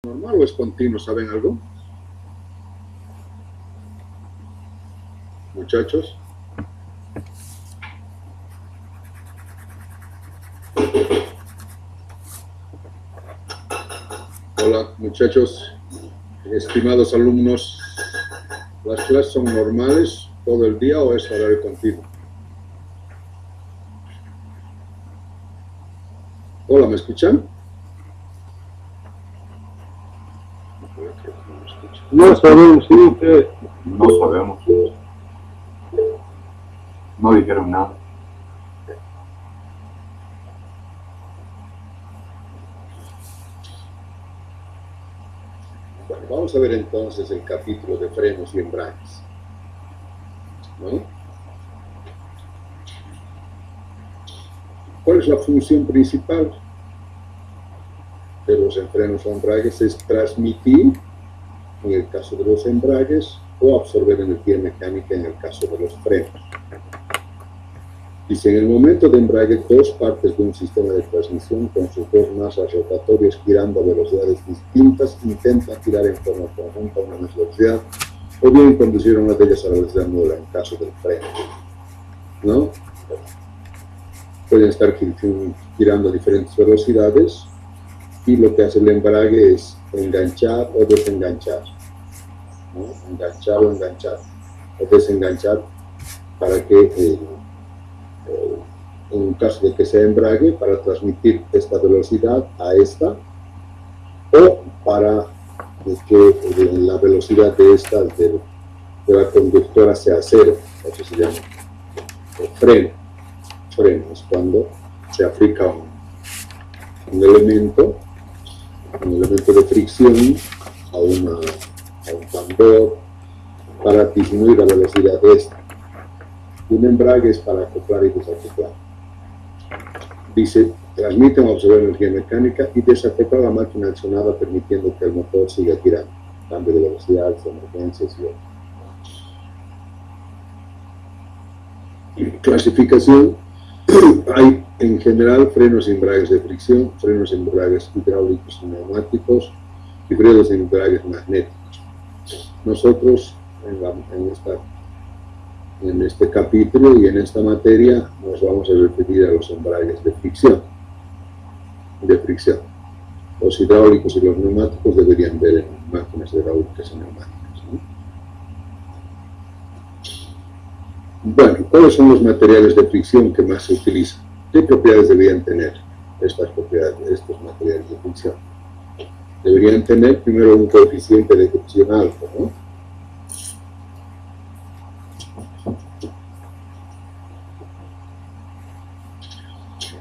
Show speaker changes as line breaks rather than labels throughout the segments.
¿Normal o es continuo? ¿Saben algo? Muchachos. Hola, muchachos. Estimados alumnos, ¿las clases son normales todo el día o es horario continuo? Hola, ¿me escuchan?
No sabemos, sí,
no sabemos. No dijeron nada.
Bueno, vamos a ver entonces el capítulo de frenos y embragues, ¿no? ¿Cuál es la función principal de los frenos o embragues? Es transmitir, en el caso de los embragues, o absorber energía mecánica en el caso de los frenos. Dice, en el momento de embrague, dos partes de un sistema de transmisión con sus dos masas rotatorias girando a velocidades distintas intentan girar en forma conjunta a una misma velocidad, o bien conducir una de ellas a la velocidad nula en caso del freno, ¿no? Pueden estar girando a diferentes velocidades y lo que hace el embrague es enganchar o desenganchar, ¿no? Enganchar o enganchar, o desenganchar para que en caso de que sea embrague, para transmitir esta velocidad a esta, o para que la velocidad de esta, de la conductora, sea cero. Eso se llama freno. Freno es cuando se aplica un elemento de fricción a un tambor para disminuir la velocidad de esta. Un embrague es para acoplar y desacoplar. Dice, transmiten o absorber energía mecánica y desacoplar la máquina accionada permitiendo que el motor siga girando. Cambio de velocidad, emergencias y otros. Clasificación. Hay en general frenos y embragues de fricción, frenos y embragues hidráulicos y neumáticos y frenos y embragues magnéticos. Nosotros en este capítulo y en esta materia nos vamos a referir a los embragues de fricción. Los hidráulicos y los neumáticos deberían ver en máquinas hidráulicas y neumáticas, ¿no? Bueno, ¿cuáles son los materiales de fricción que más se utilizan? ¿Qué propiedades deberían tener estos materiales de fricción? Deberían tener primero un coeficiente de fricción alto, ¿no?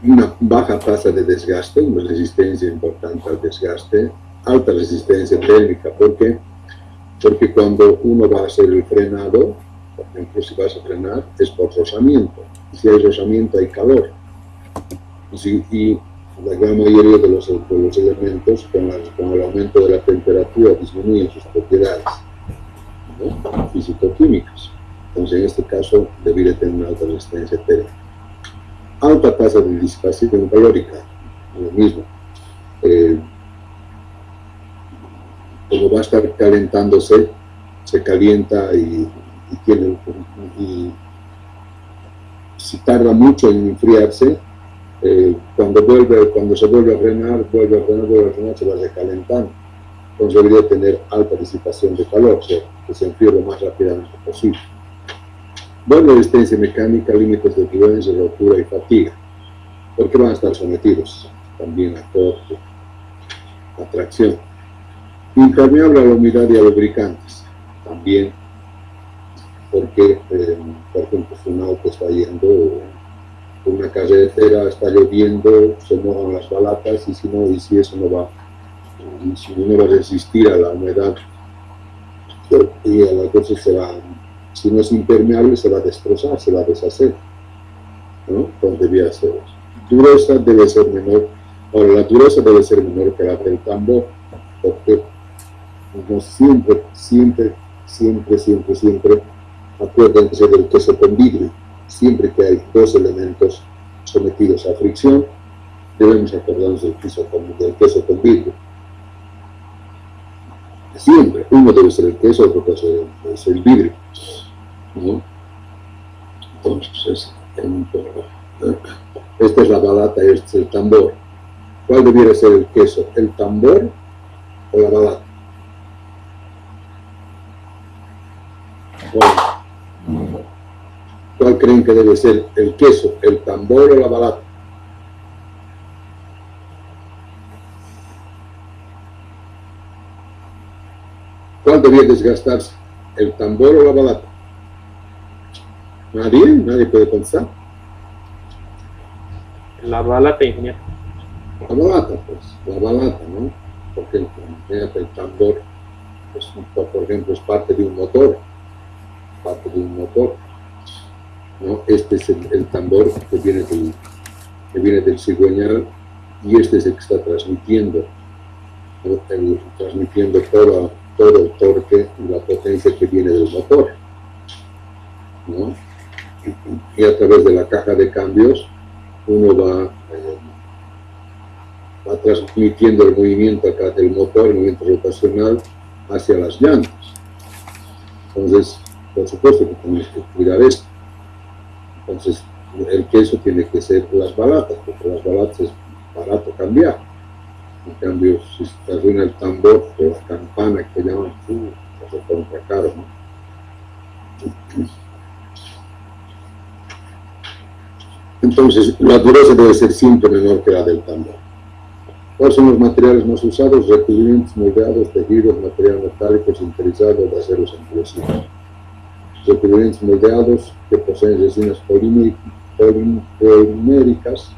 Una baja tasa de desgaste, una resistencia importante al desgaste, alta resistencia térmica. ¿Por qué? Porque cuando uno va a hacer el frenado, por ejemplo, si vas a frenar, es por rozamiento. Si hay rozamiento, hay calor. Y la gran mayoría de los elementos, con el aumento de la temperatura, disminuyen sus propiedades, ¿no? Físico-químicas. Entonces, en este caso, debería tener una alta resistencia térmica. Alta tasa de disipación calórica, lo mismo. Como va a estar calentándose, se calienta y si tarda mucho en enfriarse, cuando se vuelve a frenar, se va recalentando. Entonces debería tener alta disipación de calor, o sea, que se enfríe lo más rápidamente posible. Buena resistencia mecánica, límites de turbulencia, rotura y fatiga, porque van a estar sometidos también a torque, a tracción. Impermeable a la humedad y a lubricantes, también, porque, por ejemplo, si un auto está yendo por una carretera, está lloviendo, se mojan las balatas, y si no va a resistir a la humedad, y a las veces si no es impermeable, se va a destrozar, se va a deshacer, ¿no? Entonces debía ser eso. Dureza debe ser menor. Ahora, la dureza debe ser menor que la del tambor, porque no siempre, acuérdense del queso con vidrio. Siempre que hay dos elementos sometidos a fricción, debemos acordarnos del queso con vidrio. Siempre. Uno debe ser el queso, otro debe ser el vidrio, ¿no? Entonces, esta es la balata y este es el tambor. ¿Cuál debiera ser el queso? ¿El tambor o la balata? ¿Cuál creen que debe ser el queso? ¿El tambor o la balata? ¿Cuál debía desgastarse? ¿El tambor o la balata? Nadie puede pensar.
La balata, ingeniero.
La balata, pues, la balata, ¿no? Porque el tambor, pues, por ejemplo, es parte de un motor, ¿no? Este es el tambor que viene del cigüeñal y este es el que está transmitiendo, ¿no? Transmitiendo todo el torque y la potencia que viene del motor, ¿no? Y a través de la caja de cambios uno va transmitiendo el movimiento acá del motor, el movimiento rotacional hacia las llantas. Entonces, por supuesto que tenemos que cuidar esto. Entonces, el queso tiene que ser las balatas, porque las balatas es barato cambiar. En cambio, si se arruina el tambor o la campana que llaman, se compra caro, ¿no? Entonces, la dureza debe ser siempre menor que la del tambor. ¿Cuáles son los materiales más usados? Recubrimientos, moldeados, tejidos, material metálico, sinterizado, de aceros endurecidos. Recubrimientos moldeados que poseen resinas poliméricas,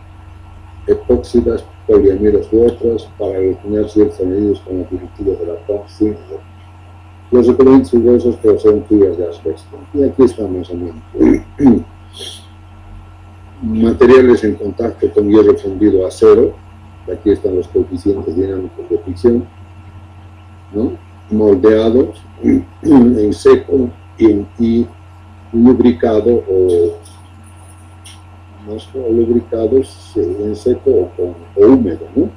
epóxidas, poliamidos u otras, para eliminar ciertos anillos con los directivos de la POC. Los recubrimientos rugosos poseen fibras de asbesto. Y aquí está más o menos. Materiales en contacto con hierro fundido a acero. Aquí están los coeficientes dinámicos de fricción, ¿no? Moldeados en seco y lubricado lubricados en seco o húmedo, ¿no?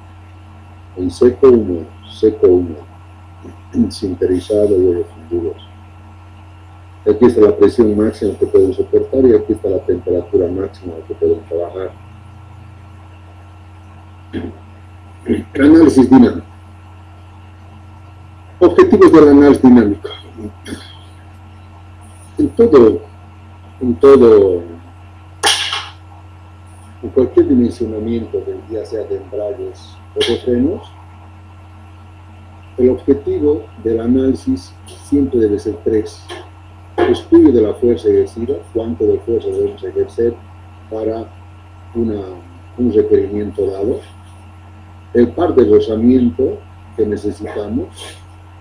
En seco húmedo, sinterizado y fundido. Aquí está la presión máxima que pueden soportar y aquí está la temperatura máxima que pueden trabajar. Análisis dinámico. Objetivos del análisis dinámico. En cualquier dimensionamiento, ya sea de embragues o de frenos, el objetivo del análisis siempre debe ser tres. Estudio de la fuerza ejercida, cuánto de fuerza debemos ejercer para un requerimiento dado, el par de rozamiento que necesitamos,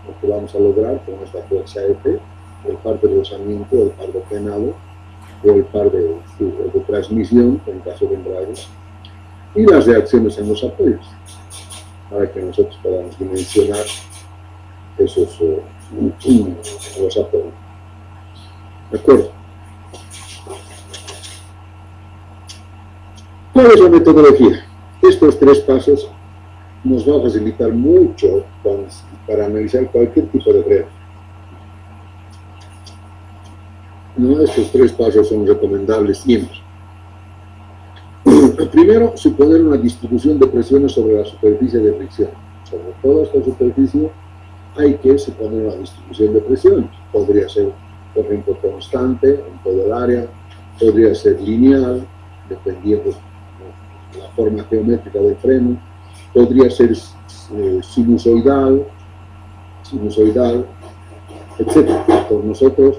lo que vamos a lograr con esta fuerza F, el par de rozamiento, el par de frenado, o el par de transmisión, en caso de embragues, y las reacciones en los apoyos, para que nosotros podamos dimensionar los apoyos. ¿De acuerdo? ¿Cuál es la metodología? Estos tres pasos nos va a facilitar mucho para analizar cualquier tipo de freno. No, estos tres pasos son recomendables siempre. Primero, suponer una distribución de presiones sobre la superficie de fricción. Sobre toda esta superficie hay que suponer una distribución de presiones. Podría ser, por ejemplo, constante en todo el área, podría ser lineal, dependiendo de la forma geométrica del freno, podría ser sinusoidal, etc. Por nosotros,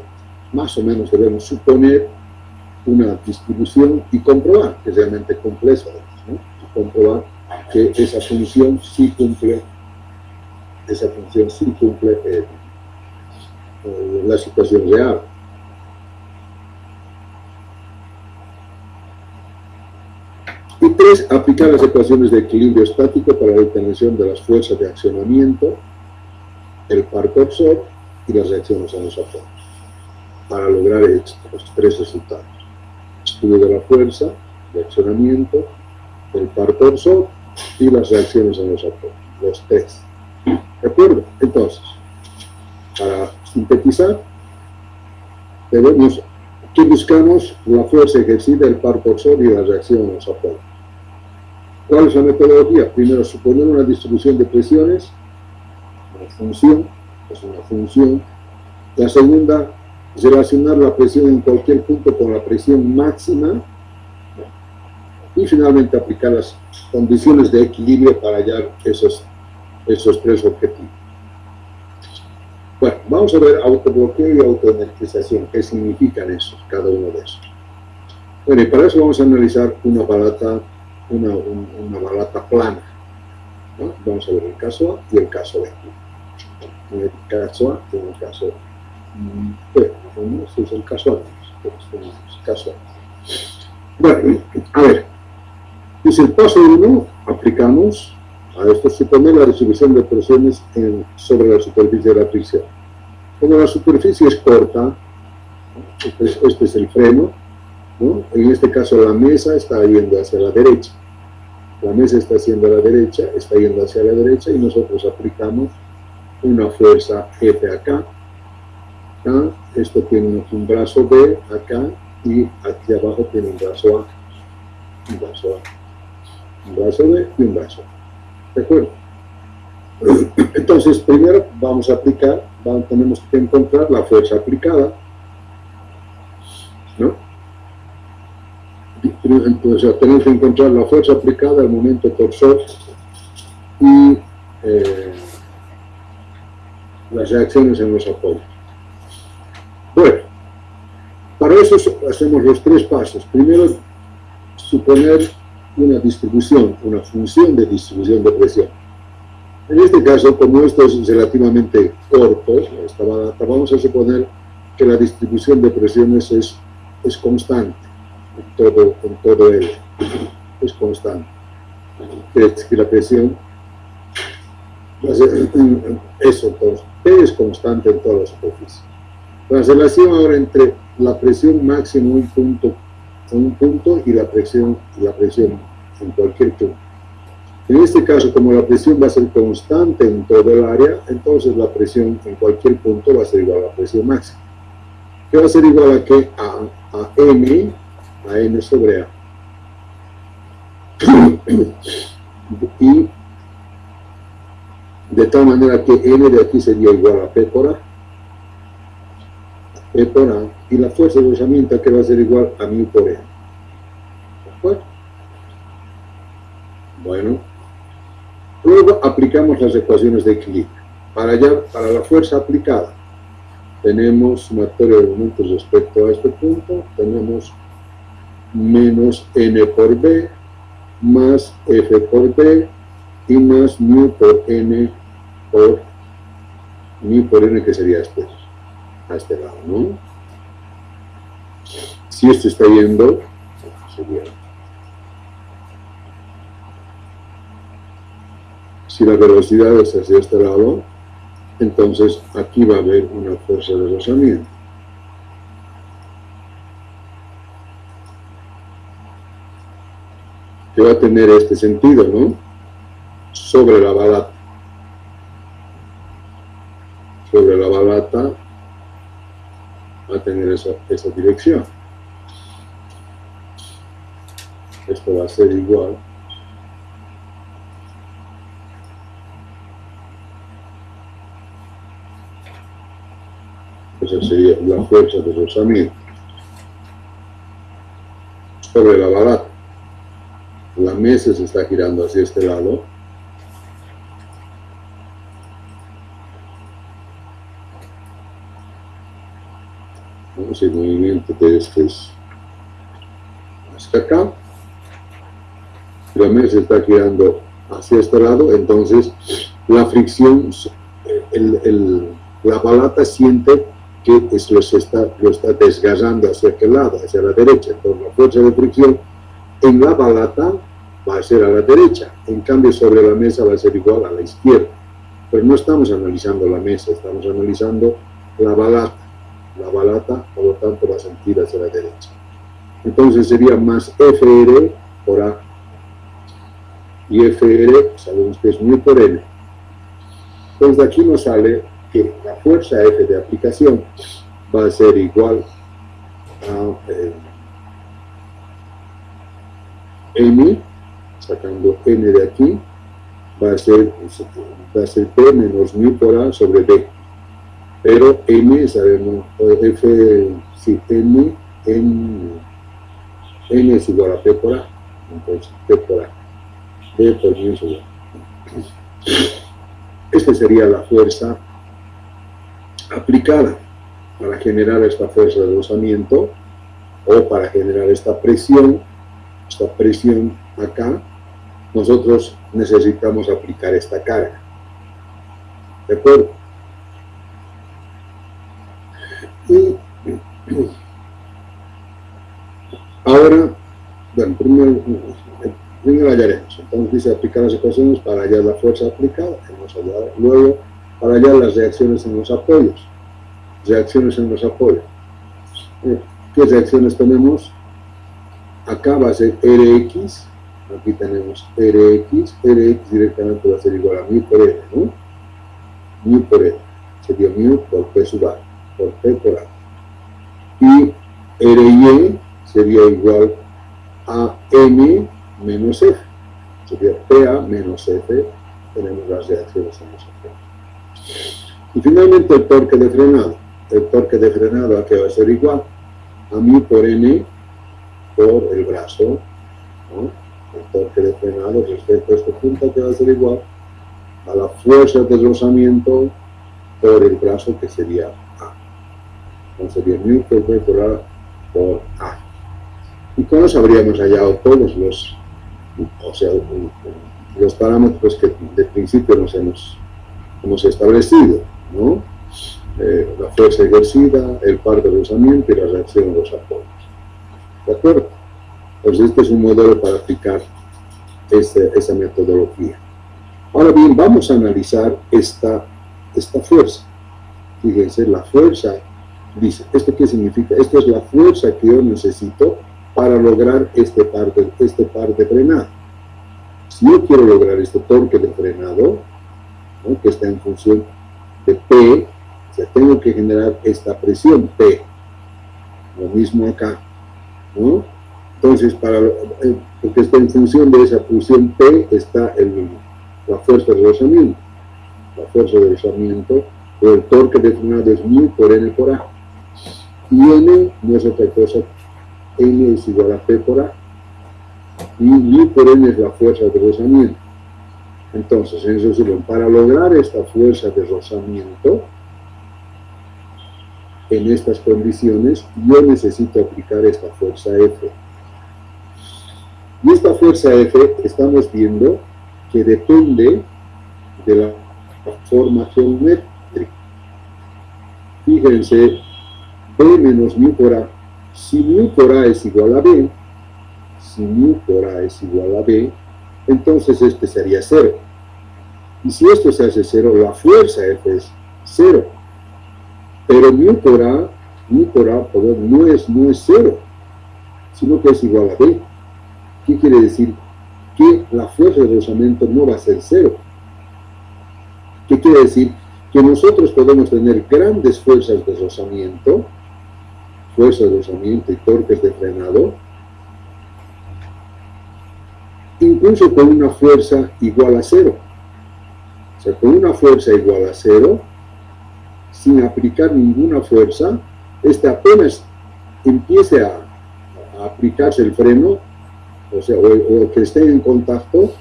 más o menos debemos suponer una distribución y comprobar que realmente cumple eso, ¿no? Y comprobar que esa función sí cumple la situación real. Y tres, aplicar las ecuaciones de equilibrio estático para la determinación de las fuerzas de accionamiento, el par torsor y las reacciones a los apoyos, para lograr estos tres resultados: estudio de la fuerza de accionamiento, el par torsor y las reacciones a los apoyos, los tres. ¿De acuerdo? Entonces, para sintetizar, debemos, aquí buscamos la fuerza ejercida, el par por sol y la reacción en los apoyos. ¿Cuál es la metodología? Primero, suponer una distribución de presiones, una función, es una función. La segunda, relacionar la presión en cualquier punto con la presión máxima. Y finalmente aplicar las condiciones de equilibrio para hallar esos tres objetivos. Bueno, vamos a ver autobloqueo y autoenergización. ¿Qué significan esos, cada uno de esos? Bueno, y para eso vamos a analizar una balata plana, ¿no? Vamos a ver el caso A y el caso B. El caso A y el caso B. Bueno, este es el caso A. Este es el caso A. Bueno, a ver. Dice el paso 1, aplicamos a esto, suponer la distribución de presiones sobre la superficie de la fricción. Como la superficie es corta, este es el freno, ¿no? En este caso la mesa está yendo hacia la derecha. La mesa está yendo a la derecha, está yendo hacia la derecha y nosotros aplicamos una fuerza F acá. Esto tiene un brazo B acá y aquí abajo tiene un brazo A. Un brazo A. Un brazo B y un brazo A. ¿De acuerdo? Entonces, primero vamos a aplicar, tenemos que encontrar la fuerza aplicada, ¿no? Entonces, tenemos que encontrar la fuerza aplicada al momento torsor y las reacciones en los apoyos. Bueno, para eso hacemos los tres pasos. Primero, suponer una distribución, una función de distribución de presión. En este caso, como esto es relativamente corto, esta balata, vamos a suponer que la distribución de presiones es constante en todo L. Es constante. Es que la presión, eso entonces, P es constante en toda la superficie. La relación ahora entre la presión máxima en un punto y la presión en cualquier punto. En este caso, como la presión va a ser constante en todo el área, entonces la presión en cualquier punto va a ser igual a la presión máxima. ¿Qué va a ser igual a qué? A M sobre A. Y de tal manera que N de aquí sería igual a P por A. P por A. Y la fuerza de rozamiento que va a ser igual a μ por N. ¿De acuerdo? Bueno. Luego aplicamos las ecuaciones de equilibrio. Para la fuerza aplicada, tenemos sumatoria de momentos respecto a este punto, tenemos menos N por B, más F por B, y más μ por N que sería a este lado, ¿no? Si esto está yendo, sería... Si la velocidad es hacia este lado, entonces aquí va a haber una fuerza de rozamiento. Que va a tener este sentido, ¿no? Sobre la balata. Sobre la balata va a tener esa dirección. Esto va a ser igual . Esa sería la fuerza de rozamiento sobre la balata. La mesa se está girando hacia este lado. Vamos, el movimiento de este es hasta acá. La mesa se está girando hacia este lado, entonces la fricción, la balata siente que lo está desgarrando hacia aquel lado, hacia la derecha. Entonces la fuerza de fricción en la balata va a ser a la derecha, en cambio sobre la mesa va a ser igual a la izquierda. Pero no estamos analizando la mesa, estamos analizando la balata. La balata, por lo tanto, va a sentir hacia la derecha. Entonces sería más FR por A. Y FR sabemos que es μ por N. Entonces de aquí nos sale que la fuerza F de aplicación va a ser igual a N, sacando N de aquí, va a ser P menos mu por A sobre B. Pero N, sabemos, F, sí, N es igual a P por A. Entonces, P por A. B por mu sobre A. Esta sería la fuerza aplicada para generar esta fuerza de rozamiento o para generar esta presión acá. Nosotros necesitamos aplicar esta carga. ¿De acuerdo? Y ahora, bueno, primero hallaremos. Entonces dice aplicar las ecuaciones para hallar la fuerza aplicada, luego para hallar las reacciones en los apoyos. Reacciones en los apoyos. ¿Qué reacciones tenemos? Acá va a ser Rx, aquí tenemos Rx directamente va a ser igual a mu por N, ¿no? Mu por N, sería mu por P sub A, por P por A. Y Ry sería igual a M menos F, sería PA menos F, tenemos las reacciones en los apoyos. Y finalmente el torque de frenado. El torque de frenado aquí va a ser igual a mu por N por el brazo, ¿no? El torque de frenado respecto a este punto que va a ser igual a la fuerza de rozamiento por el brazo, que sería A. Entonces sería mu por P por A por A. Y con eso habríamos hallado todos los parámetros que de principio nos hemos establecido, ¿no? La fuerza ejercida, el par de rozamiento y la reacción de los apoyos. ¿De acuerdo? Entonces este es un modelo para aplicar esa metodología. Ahora bien, vamos a analizar esta fuerza. Fíjense, la fuerza, dice, ¿esto qué significa? Esta es la fuerza que yo necesito para lograr este par de frenado. Si yo quiero lograr este torque de frenado, ¿no?, que está en función de P, o sea, tengo que generar esta presión P. Lo mismo acá, ¿no? Entonces, porque está en función de esa presión P, está la fuerza de rozamiento. La fuerza de rozamiento, o el torque de frenado es mu por N por A. Y N no es otra cosa, N es igual a P por A. Y mu por N es la fuerza de rozamiento. Entonces, en resumen, para lograr esta fuerza de rozamiento, en estas condiciones, yo necesito aplicar esta fuerza F. Y esta fuerza F estamos viendo que depende de la forma geométrica. Fíjense, B menos mu por A. Si mu por A es igual a B, entonces este sería 0. Y si esto se hace 0, la fuerza F es 0. Pero mu por A no es 0, sino que es igual a B. ¿Qué quiere decir? Que la fuerza de rozamiento no va a ser 0. ¿Qué quiere decir? Que nosotros podemos tener grandes fuerzas de rozamiento y torques de frenado, incluso con una fuerza igual a 0. O sea, con una fuerza igual a 0, sin aplicar ninguna fuerza, apenas empiece a aplicarse el freno, o sea, o que esté en contacto,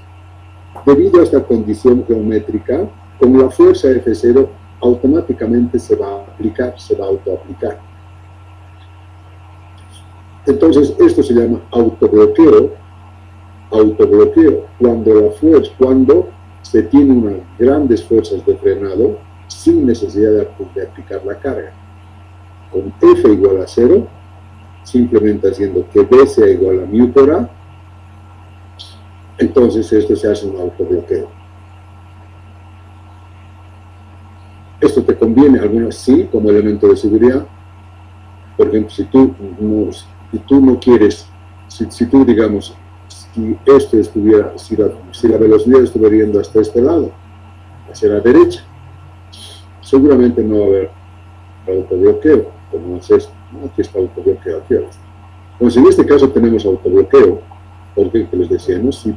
debido a esta condición geométrica, con la fuerza F0 automáticamente se va a aplicar, se va a autoaplicar. Entonces, esto se llama autobloqueo, cuando se tiene unas grandes fuerzas de frenado sin necesidad de aplicar la carga. Con F igual a 0, simplemente haciendo que B sea igual a mu por A, entonces esto se hace un autobloqueo. Esto te conviene, algunas sí, como elemento de seguridad. Por ejemplo, si tú no quieres, si tú digamos, si esto estuviera, si la velocidad estuviera yendo hasta este lado, hacia la derecha, seguramente no va a haber autobloqueo, como es esto, ¿no? Aquí está autobloqueo, aquí está. Entonces, en este caso tenemos autobloqueo, porque les decía, ¿no? Si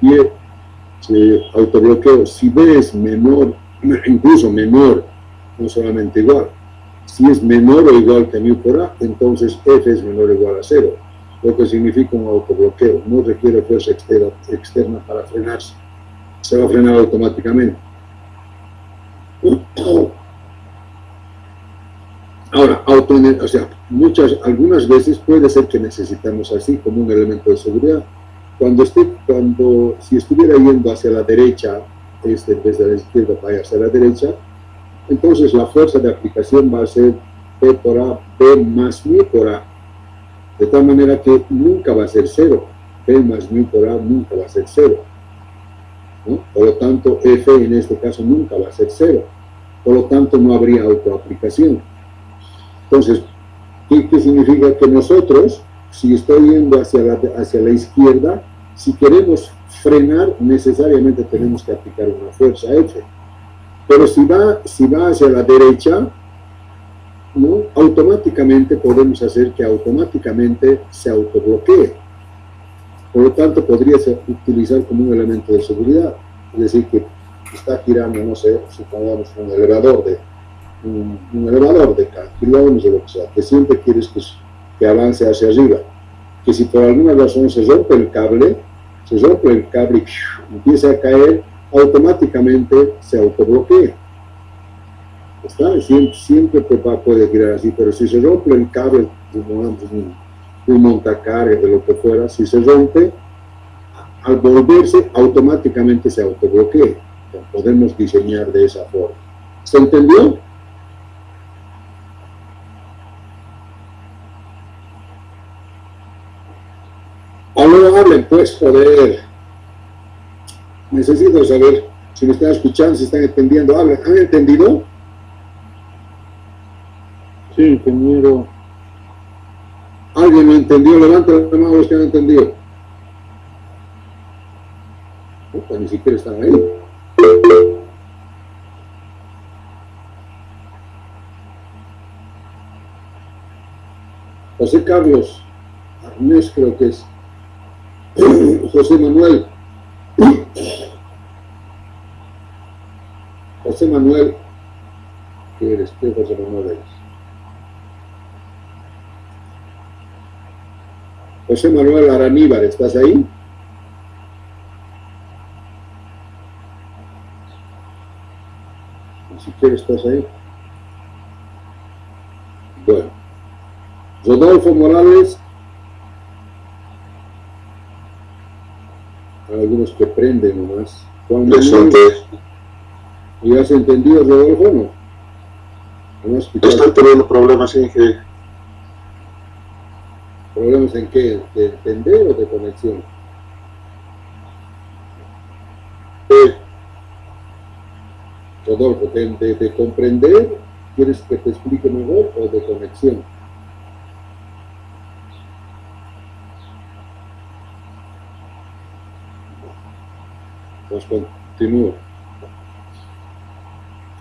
autobloqueo, si B es menor, incluso menor, no solamente igual, si es menor o igual que mu por A, entonces F es menor o igual a 0, lo que significa un autobloqueo, no requiere fuerza externa para frenarse, se va a frenar automáticamente. Ahora, o sea, algunas veces puede ser que necesitamos así como un elemento de seguridad. Si estuviera yendo hacia la derecha, en vez de la izquierda vaya hacia la derecha, entonces la fuerza de aplicación va a ser P por A, P más mu por A. De tal manera que nunca va a ser 0. P más mu por A nunca va a ser 0. ¿No? Por lo tanto, F en este caso nunca va a ser 0. Por lo tanto, no habría autoaplicación. Entonces, ¿qué significa? Que nosotros, si estoy yendo hacia la izquierda, si queremos frenar, necesariamente tenemos que aplicar una fuerza F. Pero si va hacia la derecha, ¿no? Automáticamente podemos hacer que automáticamente se autobloquee. Por lo tanto, podría utilizar como un elemento de seguridad. Es decir, que está girando, no sé, supongamos un elevador de kilómetros o lo que sea, que siempre quieres que avance hacia arriba. Que si por alguna razón se rompe el cable y empieza a caer, automáticamente se autobloquea. ¿Está? Siempre puede girar así, pero si se rompe el cable, un montacarga, de lo que fuera, si se rompe, al volverse, automáticamente se autobloquea. Podemos diseñar de esa forma. ¿Se entendió? Ahora hablen, pues, joder. Necesito saber si me están escuchando, si están entendiendo. Hablen. ¿Han entendido?
Sí, ingeniero.
¿Alguien lo entendió? Levanta la mano los que han entendido. Ni siquiera están ahí. José Carlos Arnés, creo que es. José Manuel. José Manuel. ¿Qué eres? ¿Qué José Manuel eres? José Manuel Araníbar, ¿estás ahí? Ni siquiera estás ahí. Bueno. Rodolfo Morales. Algunos que prenden nomás. Juan Manuel. ¿Y has entendido, Rodolfo, no? ¿No has escuchado?
Estoy teniendo problemas, Inge.
¿Problemas en qué? ¿De entender o de conexión? Rodolfo, ¿de comprender? ¿Quieres que te explique mejor o de conexión? Pues continúo.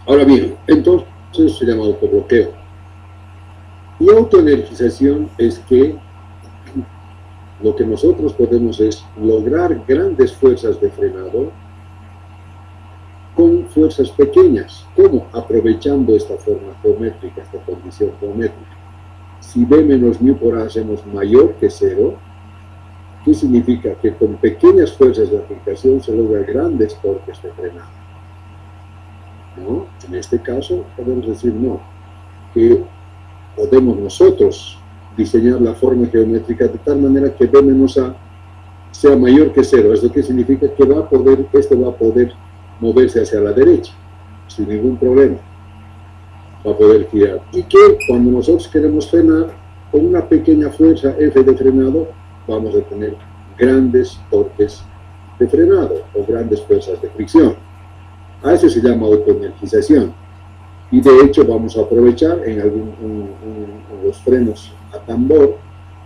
Ahora bien, entonces se llama autobloqueo. Y autoenergización es que lo que nosotros podemos es lograr grandes fuerzas de frenado con fuerzas pequeñas. ¿Cómo? Aprovechando esta forma geométrica, esta condición geométrica. Si B menos mu por A hacemos mayor que 0, ¿qué significa? Que con pequeñas fuerzas de aplicación se logran grandes torques de frenado. ¿No? En este caso podemos decir no, que podemos nosotros diseñar la forma geométrica de tal manera que B menos A sea mayor que 0. ¿Esto qué significa? Que este va a poder moverse hacia la derecha sin ningún problema, va a poder girar, y que cuando nosotros queremos frenar con una pequeña fuerza F de frenado vamos a tener grandes torques de frenado o grandes fuerzas de fricción. A eso se llama autoenergización. Y de hecho vamos a aprovechar en los frenos a tambor,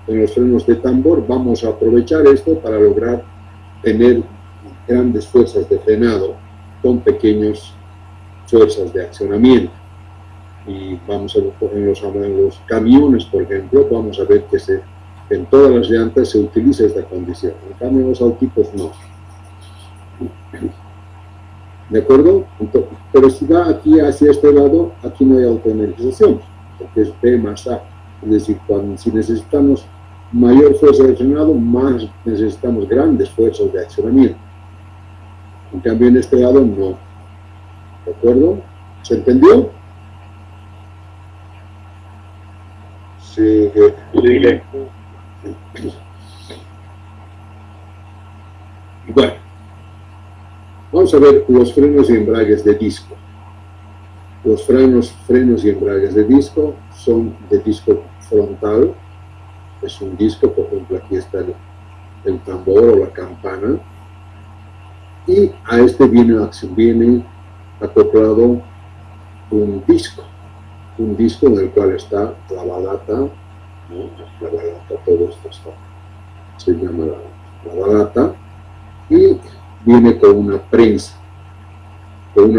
en los frenos de tambor, vamos a aprovechar esto para lograr tener grandes fuerzas de frenado con pequeñas fuerzas de accionamiento. Y vamos a ver en los camiones, por ejemplo, vamos a ver que en todas las llantas se utiliza esta condición. En cambio, en los autitos no. ¿De acuerdo? Entonces, pero si va aquí hacia este lado, aquí no hay autoenergización, porque es B más A. Es decir, si necesitamos mayor fuerza de frenado, más necesitamos grandes fuerzas de accionamiento. En cambio, en este lado no. ¿De acuerdo? ¿Se entendió? Sigue.
Sigue.
Bueno, vamos a ver los frenos y embragues de disco. Los frenos y embragues de disco son de disco frontal. Es un disco, por ejemplo, aquí está el tambor o la campana. Y a este viene acoplado un disco en el cual está la balata, ¿no? La balata, todo esto se llama la balata, y viene con una prensa, en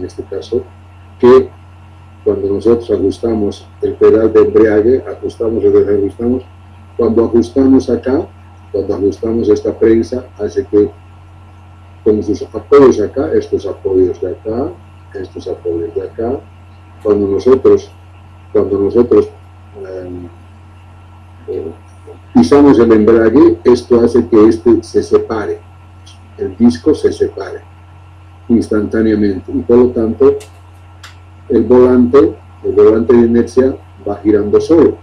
este caso, que cuando nosotros ajustamos el pedal de embrague, cuando ajustamos acá, cuando ajustamos esta prensa, hace que con sus apoyos acá, estos apoyos de acá, estos apoyos de acá, cuando nosotros pisamos el embrague, esto hace que este se separe, el disco se separe instantáneamente, y por lo tanto el volante de inercia va girando solo.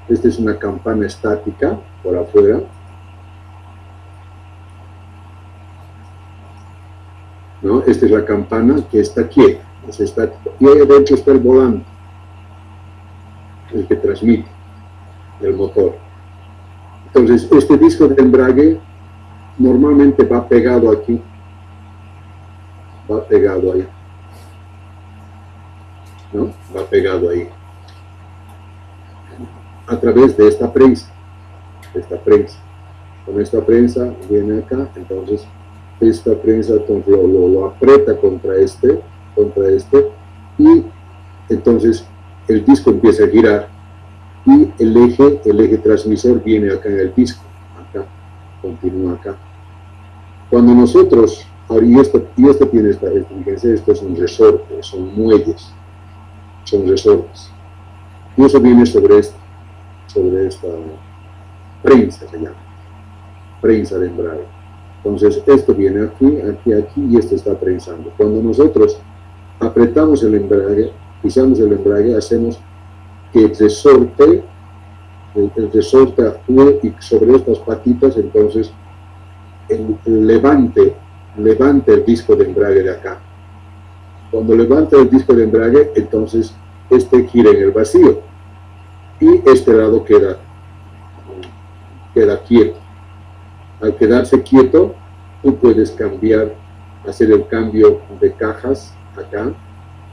Esta es una campana estática por afuera. ¿No? Esta es la campana que está quieta, es estática. Y ahí adentro está el volante, el que transmite el motor. Entonces, este disco de embrague normalmente va pegado aquí, va pegado ahí, ¿no? Va pegado ahí, a través de esta prensa, Con esta prensa viene acá, entonces esta prensa entonces lo aprieta contra este, y entonces el disco empieza a girar, y el eje transmisor viene acá en el disco, acá, continúa acá. Cuando nosotros, y esto tiene fíjense, esto es un resorte, son muelles, son resortes, y eso viene sobre esta prensa, se llama, prensa de embrague. Entonces esto viene aquí, y esto está prensando. Cuando nosotros apretamos el embrague, pisamos el embrague, hacemos que el resorte actúe, y sobre estas patitas entonces levante el disco de embrague de acá. Cuando levanta el disco de embrague, entonces este gira en el vacío y este lado queda quieto. Al quedarse quieto, tú puedes hacer el cambio de cajas acá,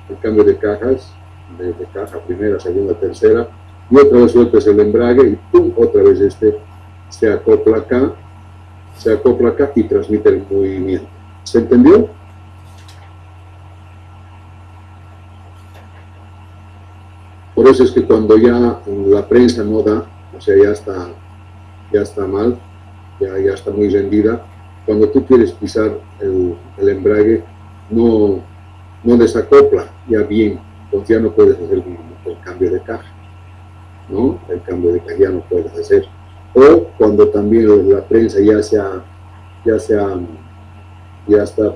el cambio de cajas, de caja primera, segunda, tercera, y otra vez sueltas el embrague y ¡pum! Otra vez este se acopla acá y transmite el movimiento. ¿Se entendió? Por eso es que cuando ya la prensa no da, o sea, ya está mal, ya está muy rendida, cuando tú quieres pisar el embrague, no desacopla ya bien, entonces ya no puedes hacer el cambio de caja, ¿no? El cambio de caja ya no puedes hacer. O cuando también la prensa ya está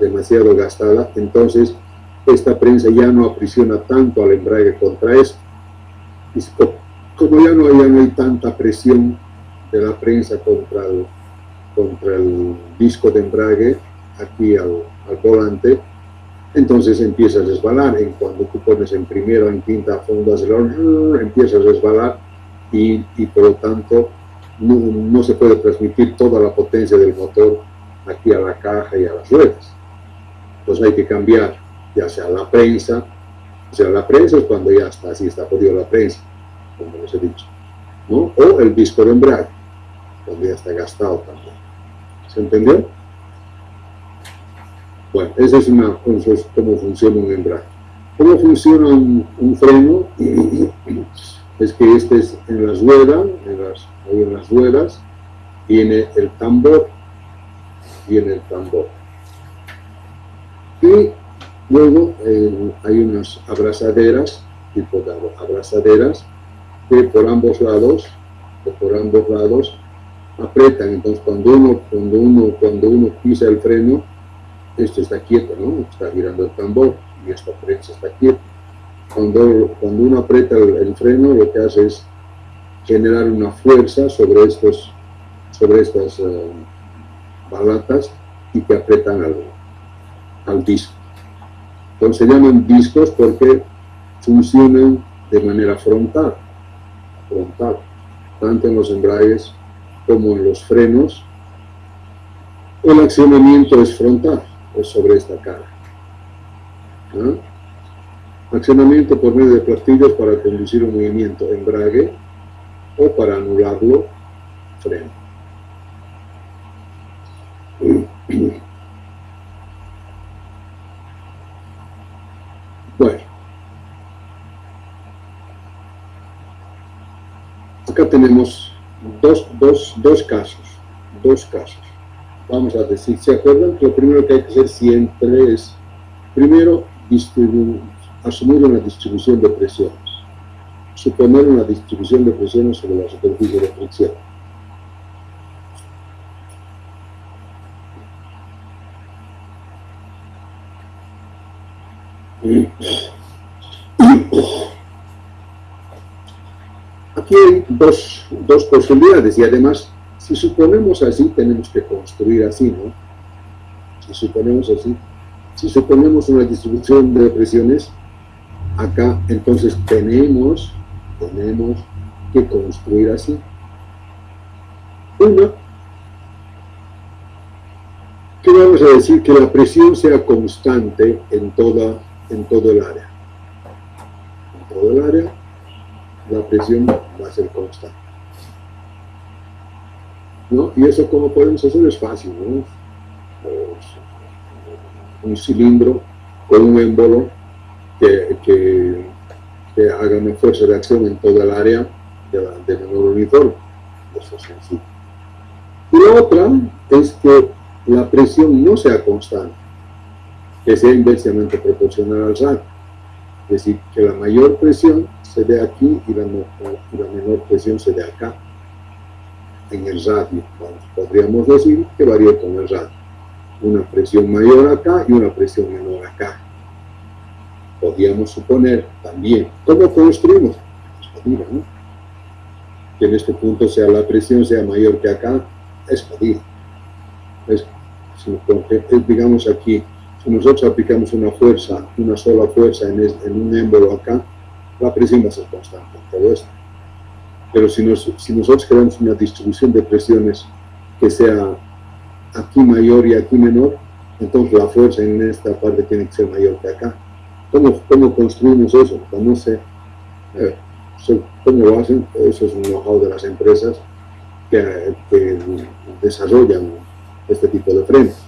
demasiado gastada, entonces esta prensa ya no aprisiona tanto al embrague contra esto. Y como ya no hay tanta presión de la prensa contra el disco de embrague aquí al volante, entonces empieza a resbalar. Cuando tú pones en primera o en quinta fondo acelerador, empieza a resbalar y por lo tanto no se puede transmitir toda la potencia del motor aquí a la caja y a las ruedas. Entonces hay que cambiar, ya sea la prensa, es cuando ya está así, está jodido la prensa, como les he dicho, ¿no? O el disco de embrague, cuando ya está gastado también. ¿Se entendió? Bueno, esa es cómo funciona un embrague. ¿Cómo funciona un freno? Es que este es en las ruedas, en las ruedas viene el tambor, y luego hay unas abrazaderas, tipo de abrazaderas, que por ambos lados apretan. Entonces cuando uno pisa el freno, esto está quieto, ¿no? Está girando el tambor y esta prensa está quieta. Cuando uno aprieta el freno, lo que hace es generar una fuerza sobre estas balatas y que apretan al disco. Entonces se llaman discos porque funcionan de manera frontal, tanto en los embragues como en los frenos. El accionamiento es frontal, es sobre esta cara. ¿Ah? Accionamiento por medio de platillos para conducir un movimiento embrague o para anularlo, freno. Bueno, acá tenemos dos casos. Vamos a decir, ¿se acuerdan? Que lo primero que hay que hacer siempre es, primero, asumir una distribución de presiones, suponer una distribución de presiones sobre la superficie de fricción. Aquí hay dos posibilidades y además, si suponemos así, tenemos que construir así, ¿no? Si suponemos una distribución de presiones, acá entonces tenemos que construir así. Una, que vamos a decir que la presión sea constante en todo el área. En todo el área, la presión va a ser constante, ¿no? Y eso, como podemos hacer, es fácil, ¿no? Un cilindro con un émbolo que haga una fuerza de acción en toda el área de menor uniforme. Eso es sencillo. Y la otra es que la presión no sea constante, que sea inversamente proporcional al radio. Es decir, que la mayor presión se dé aquí y la menor presión se dé acá, en el radio. Podríamos decir que varía con el radio. Una presión mayor acá y una presión menor acá. Podríamos suponer también, ¿cómo construimos? ¿No? Que en este punto la presión sea mayor que acá, es jodido. Digamos aquí, si nosotros aplicamos una sola fuerza en un émbolo acá, la presión va a ser constante en todo esto. Pero si nosotros queremos una distribución de presiones que sea aquí mayor y aquí menor, entonces la fuerza en esta parte tiene que ser mayor que acá. ¿Cómo construimos eso? No sé cómo lo hacen. Eso es un know-how de las empresas que desarrollan este tipo de frenos.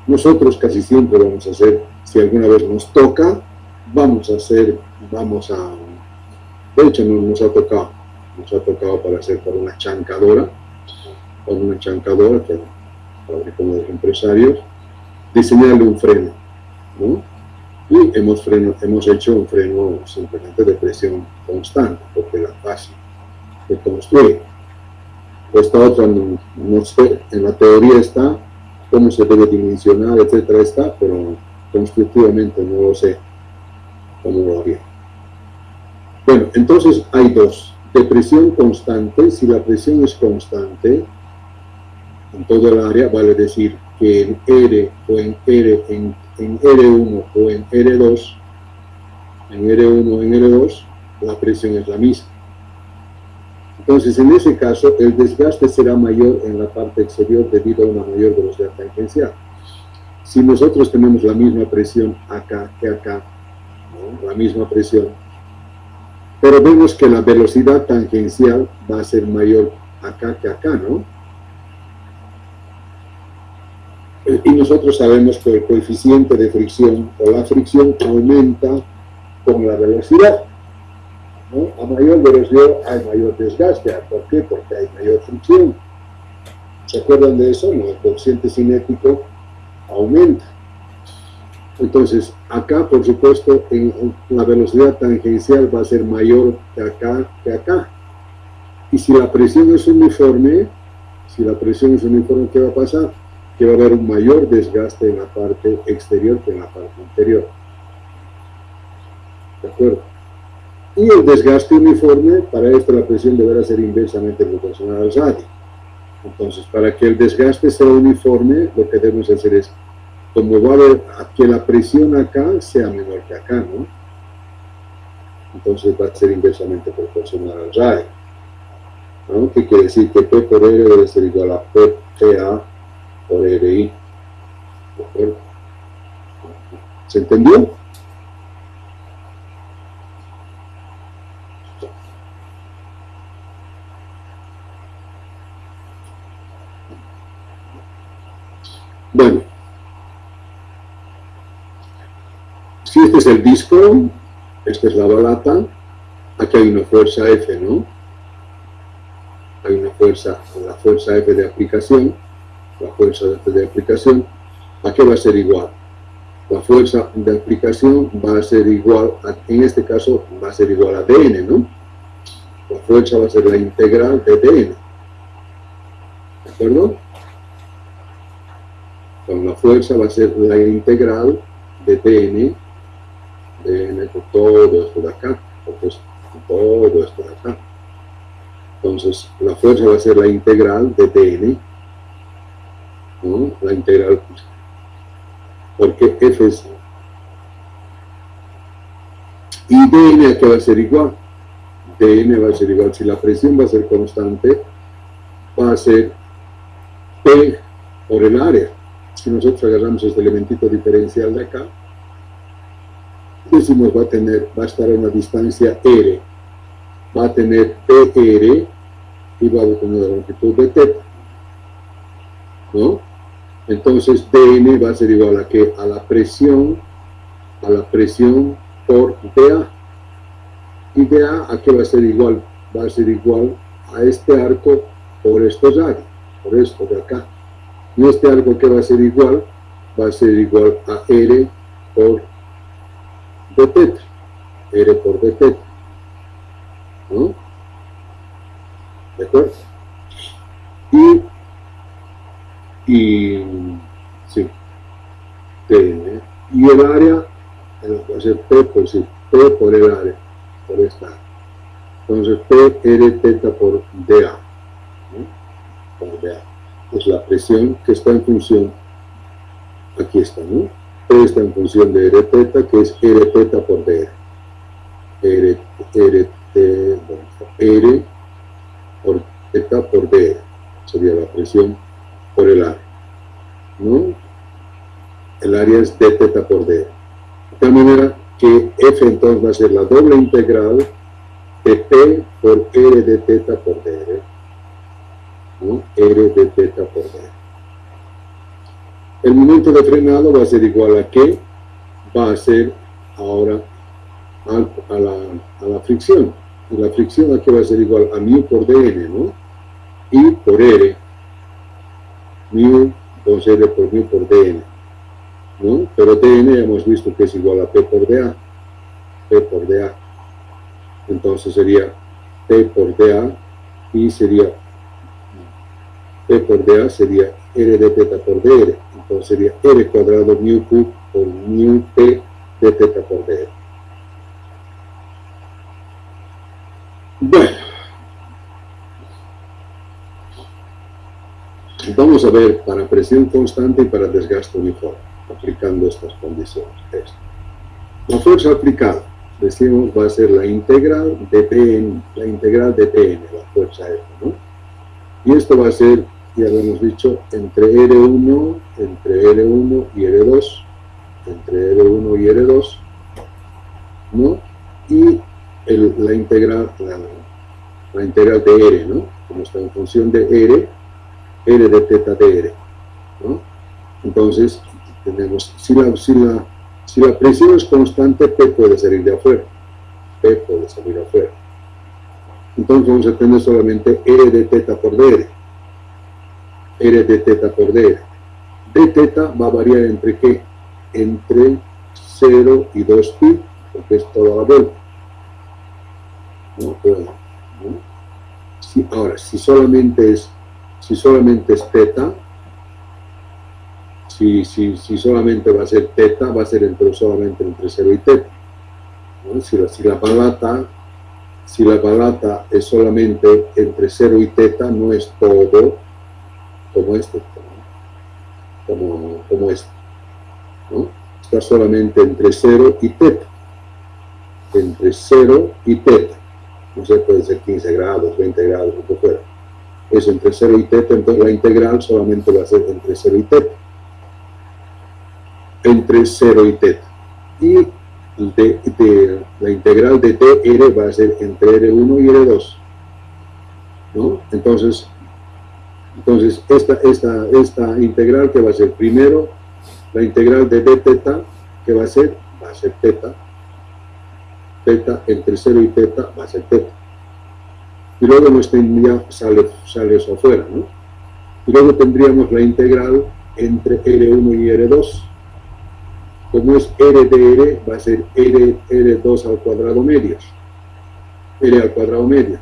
Nosotros casi siempre vamos a hacer, si alguna vez nos toca, de hecho nos ha tocado para hacer por una chancadora que fabricamos los empresarios, diseñarle un freno, ¿no? Y hemos hecho un freno simplemente de presión constante, porque era fácil de construir. Esta otra, no sé, en la teoría está, cómo se debe dimensionar, etcétera, está, pero constructivamente no lo sé cómo lo haría. Bueno, entonces hay dos, de presión constante. Si la presión es constante en todo el área, vale decir que en R o en R1 o en R2, la presión es la misma. Entonces, en ese caso, el desgaste será mayor en la parte exterior debido a una mayor velocidad tangencial. Si nosotros tenemos la misma presión acá que acá, ¿no? La misma presión, pero vemos que la velocidad tangencial va a ser mayor acá que acá, ¿no? Y nosotros sabemos que el coeficiente de fricción o la fricción aumenta con la velocidad, ¿no? A mayor velocidad hay mayor desgaste. ¿Por qué? Porque hay mayor fricción. ¿Se acuerdan de eso? ¿No? El coeficiente cinético aumenta. Entonces, acá, por supuesto, la velocidad tangencial va a ser mayor que acá, Y si la presión es uniforme, ¿qué va a pasar? Que va a haber un mayor desgaste en la parte exterior que en la parte interior. ¿De acuerdo? Y el desgaste uniforme, para esto la presión deberá ser inversamente proporcional al radio. Entonces, para que el desgaste sea uniforme, lo que debemos hacer es, como va a haber que la presión acá sea menor que acá, ¿no? Entonces va a ser inversamente proporcional al radio, ¿no? ¿Qué quiere decir? Que P por R debe ser igual a PA por RI. ¿De acuerdo? ¿Se entendió? Bueno, si este es el disco, esta es la balata, aquí hay una fuerza F, ¿no? Hay una fuerza, la fuerza F de aplicación, ¿a qué va a ser igual? La fuerza de aplicación va a ser igual, en este caso va a ser igual a Dn, ¿no? La fuerza va a ser la integral de Dn, ¿de acuerdo? Con la fuerza va a ser la integral de Dn con todo esto de acá, todo esto de acá. Entonces, la fuerza va a ser la integral de Dn, ¿no? La integral, porque F es... ¿Y Dn a qué va a ser igual? Dn va a ser igual, si la presión va a ser constante, va a ser P por el área. Si nosotros agarramos este elementito diferencial de acá, decimos va a estar a una distancia R, va a tener PR y va a tener la longitud de θ, ¿no? Entonces Dn va a ser igual a ¿qué? A la presión por dA. ¿Y dA a qué va a ser igual? Va a ser igual a este arco por estos radios, por esto de acá. Y este arco que va a ser igual a R por dθ, R por dθ, ¿no? ¿De acuerdo? Sí, Dn. Y el área va a ser P por el área, por esta área. Entonces P R θ por dA, ¿no? Por dA. Es la presión que está en función, aquí está, ¿no? P está en función de Rθ, que es Rθ por dR. R por θ por dR. Sería la presión por el área, ¿no? El área es dθ por dR. De tal manera que F entonces va a ser la doble integral de P por R de θ por dR, ¿no? R de θ por dR. El momento de frenado va a ser igual a ¿qué? Va a ser ahora a la fricción. Y la fricción aquí va a ser igual a μ por dn, ¿no? Y por R, μ 2R por μ por dn, ¿no? Pero dn ya hemos visto que es igual a P por dA. P por dA. Entonces sería P por dA y sería P por dA sería R de θ por dr. Entonces sería R cuadrado μ Q por μ P de θ por dr. Bueno, vamos a ver para presión constante y para desgaste uniforme, aplicando estas condiciones. La fuerza aplicada, decimos, va a ser la integral de Pn, la fuerza F, ¿no? Y esto va a ser, ya lo hemos dicho, entre R1 y R2, entre R1 y R2, ¿no? Y la integral de R, ¿no? Como está en función de R de θ de R, ¿no? Entonces, tenemos, si Si la presión es constante, P puede salir de afuera. P puede salir afuera. Entonces vamos a tener solamente R de teta por dr. R de teta por dr. D teta va a variar entre ¿qué? Entre 0 y 2pi, porque es toda la vuelta. ¿No? Ahora, si solamente es teta, si solamente va a ser teta, va a ser solamente entre 0 y teta. ¿No? Si la balata es solamente entre 0 y teta, no es todo como este, como este, ¿no? Está solamente entre 0 y teta, entre 0 y teta, no sé, puede ser 15 grados, 20 grados, lo que fuera, es entre 0 y teta, entonces la integral solamente va a ser entre 0 y teta, entre 0 y teta, y la integral de dr va a ser entre R1 y R2, ¿no? Entonces esta integral que va a ser primero la integral de d teta, que va a ser teta entre 0 y teta va a ser teta, y luego ya sale eso afuera, ¿no? Y luego tendríamos la integral entre R1 y R2. Como es R de R, va a ser R2 al cuadrado medios. R al cuadrado medios.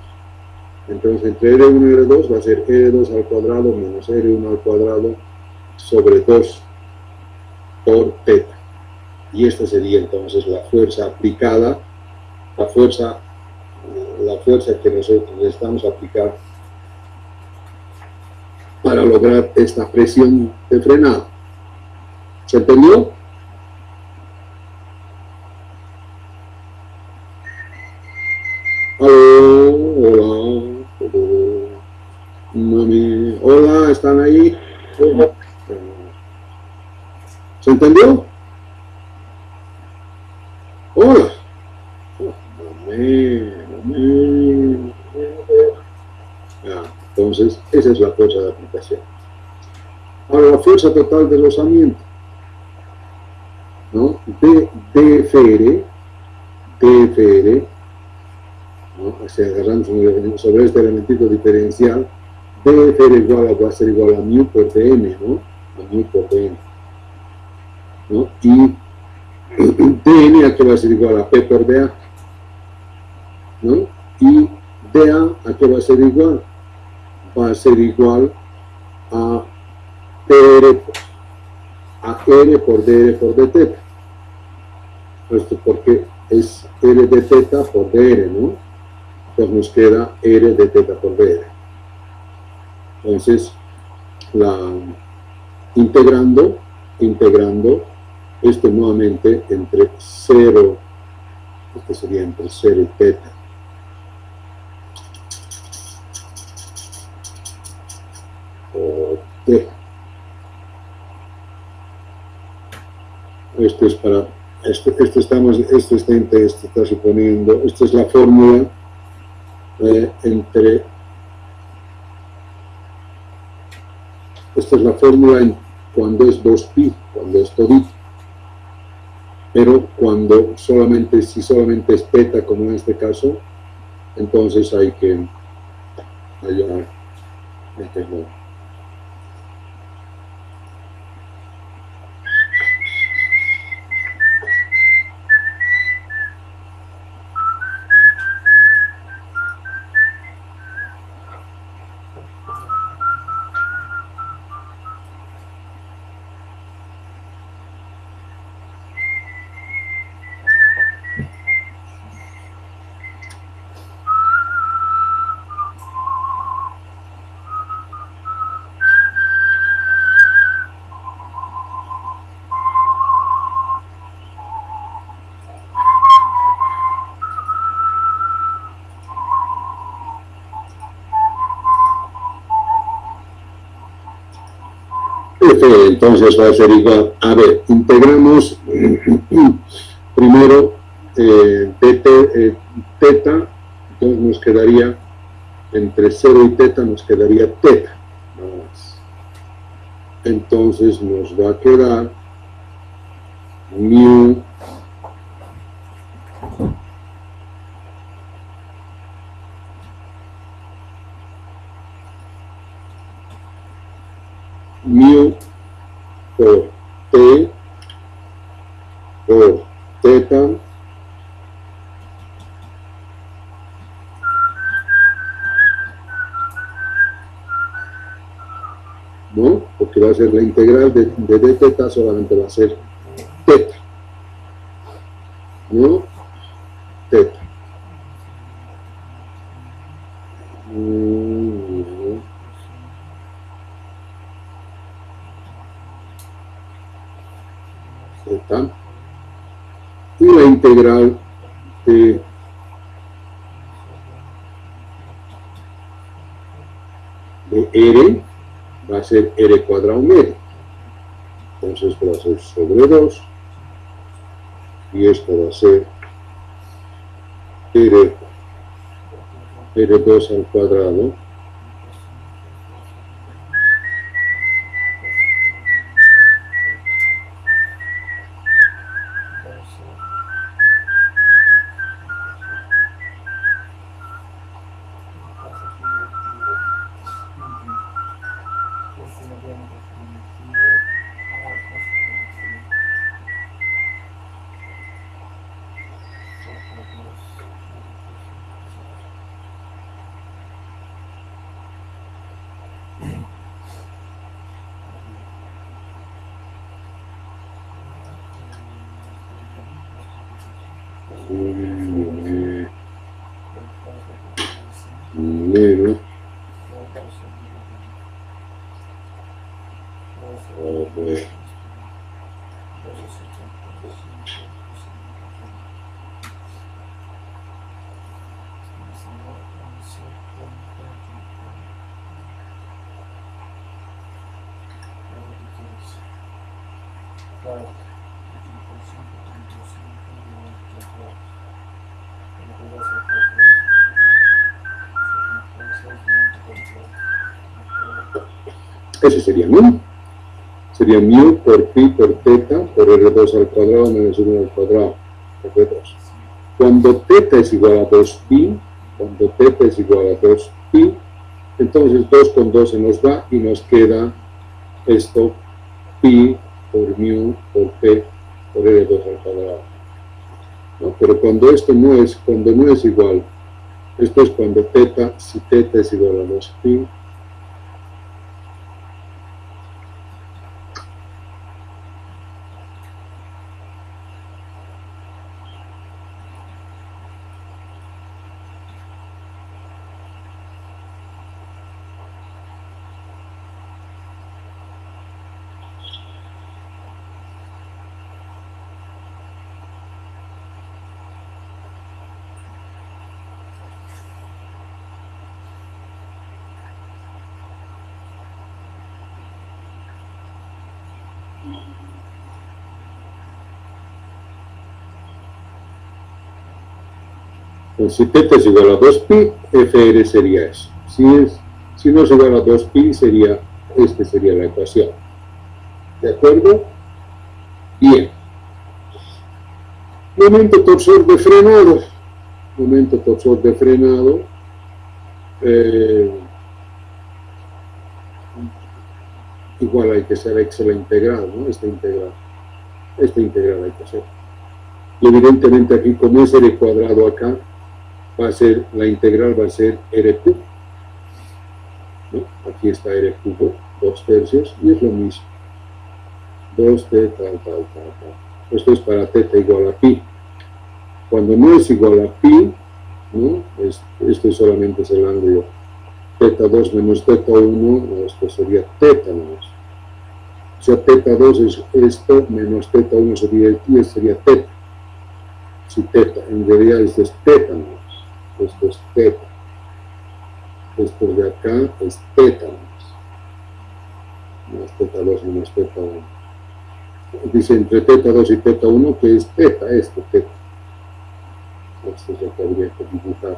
Entonces, entre R1 y R2 va a ser R2 al cuadrado menos R1 al cuadrado sobre 2 por teta. Y esta sería entonces la fuerza aplicada, la fuerza que nosotros necesitamos aplicar para lograr esta presión de frenado. ¿Se entendió? Hola, mami, hola, ¿están ahí? ¿Se entendió? Hola. Mami. Ya, entonces, esa es la fuerza de aplicación. Ahora, la fuerza total de rozamiento, ¿no? DFR, ¿no? O sea, agarrando sobre este elementito diferencial, DFR va a ser igual a mu por dm, ¿no? A mu por dm, ¿no? Y dn aquí va a ser igual a p por da, ¿no? Y da aquí va a ser igual a PR, a r por dr por d teta. Esto porque es r de teta por dr, ¿no? Entonces nos queda r de teta por dr. Entonces, integrando esto nuevamente entre 0, esto sería entre 0 y teta. O t. Esto es para, esto está suponiendo, esta es la fórmula esta es la fórmula cuando es 2pi, cuando es todito. Pero cuando si solamente es teta, como en este caso, entonces hay que meterlo. Entonces va a ser igual, a ver, integramos primero teta, entonces nos quedaría entre 0 y teta, nos quedaría teta, nada más. Entonces nos va a quedar mu por t por teta ¿no? Porque va a ser la integral de d teta, solamente va a ser teta, ¿no? Teta. Teta. Y la integral de r va a ser r cuadrado medio. Entonces esto va a ser sobre 2 y esto va a ser r2 al cuadrado menos eso sería mu. Sería mu por pi por teta por r2 al cuadrado menos 1 al cuadrado por r2. Cuando teta es igual a 2pi, entonces 2 con 2 se nos va y nos queda esto, pi por mu por p por r2 al cuadrado. ¿No? Pero cuando esto no es igual, esto es cuando teta, si teta es igual a 2pi, pues si teta es igual a 2pi, fr sería eso. Si no es igual a 2pi, sería la ecuación. ¿De acuerdo? Bien. Momento torsor de frenado. Igual hay que hacer la integral, ¿no? Esta integral hay que hacer. Y evidentemente aquí, como es r cuadrado acá, la integral va a ser r cubo, ¿no? Aquí está r cubo, 2/3, y es lo mismo. 2t, tal. Esto es para teta igual a pi. Cuando no es igual a pi, ¿no? Esto solamente es el ángulo teta 2 menos teta 1, esto sería teta menos. O sea, teta 2 es esto, menos teta 1 sería teta. Si teta, en realidad esto es teta menos. Esto es teta. Esto de acá es teta menos teta 2 menos teta 1. Dice entre teta 2 y teta 1 que es teta, esto teta. Esto es lo que habría que dibujar.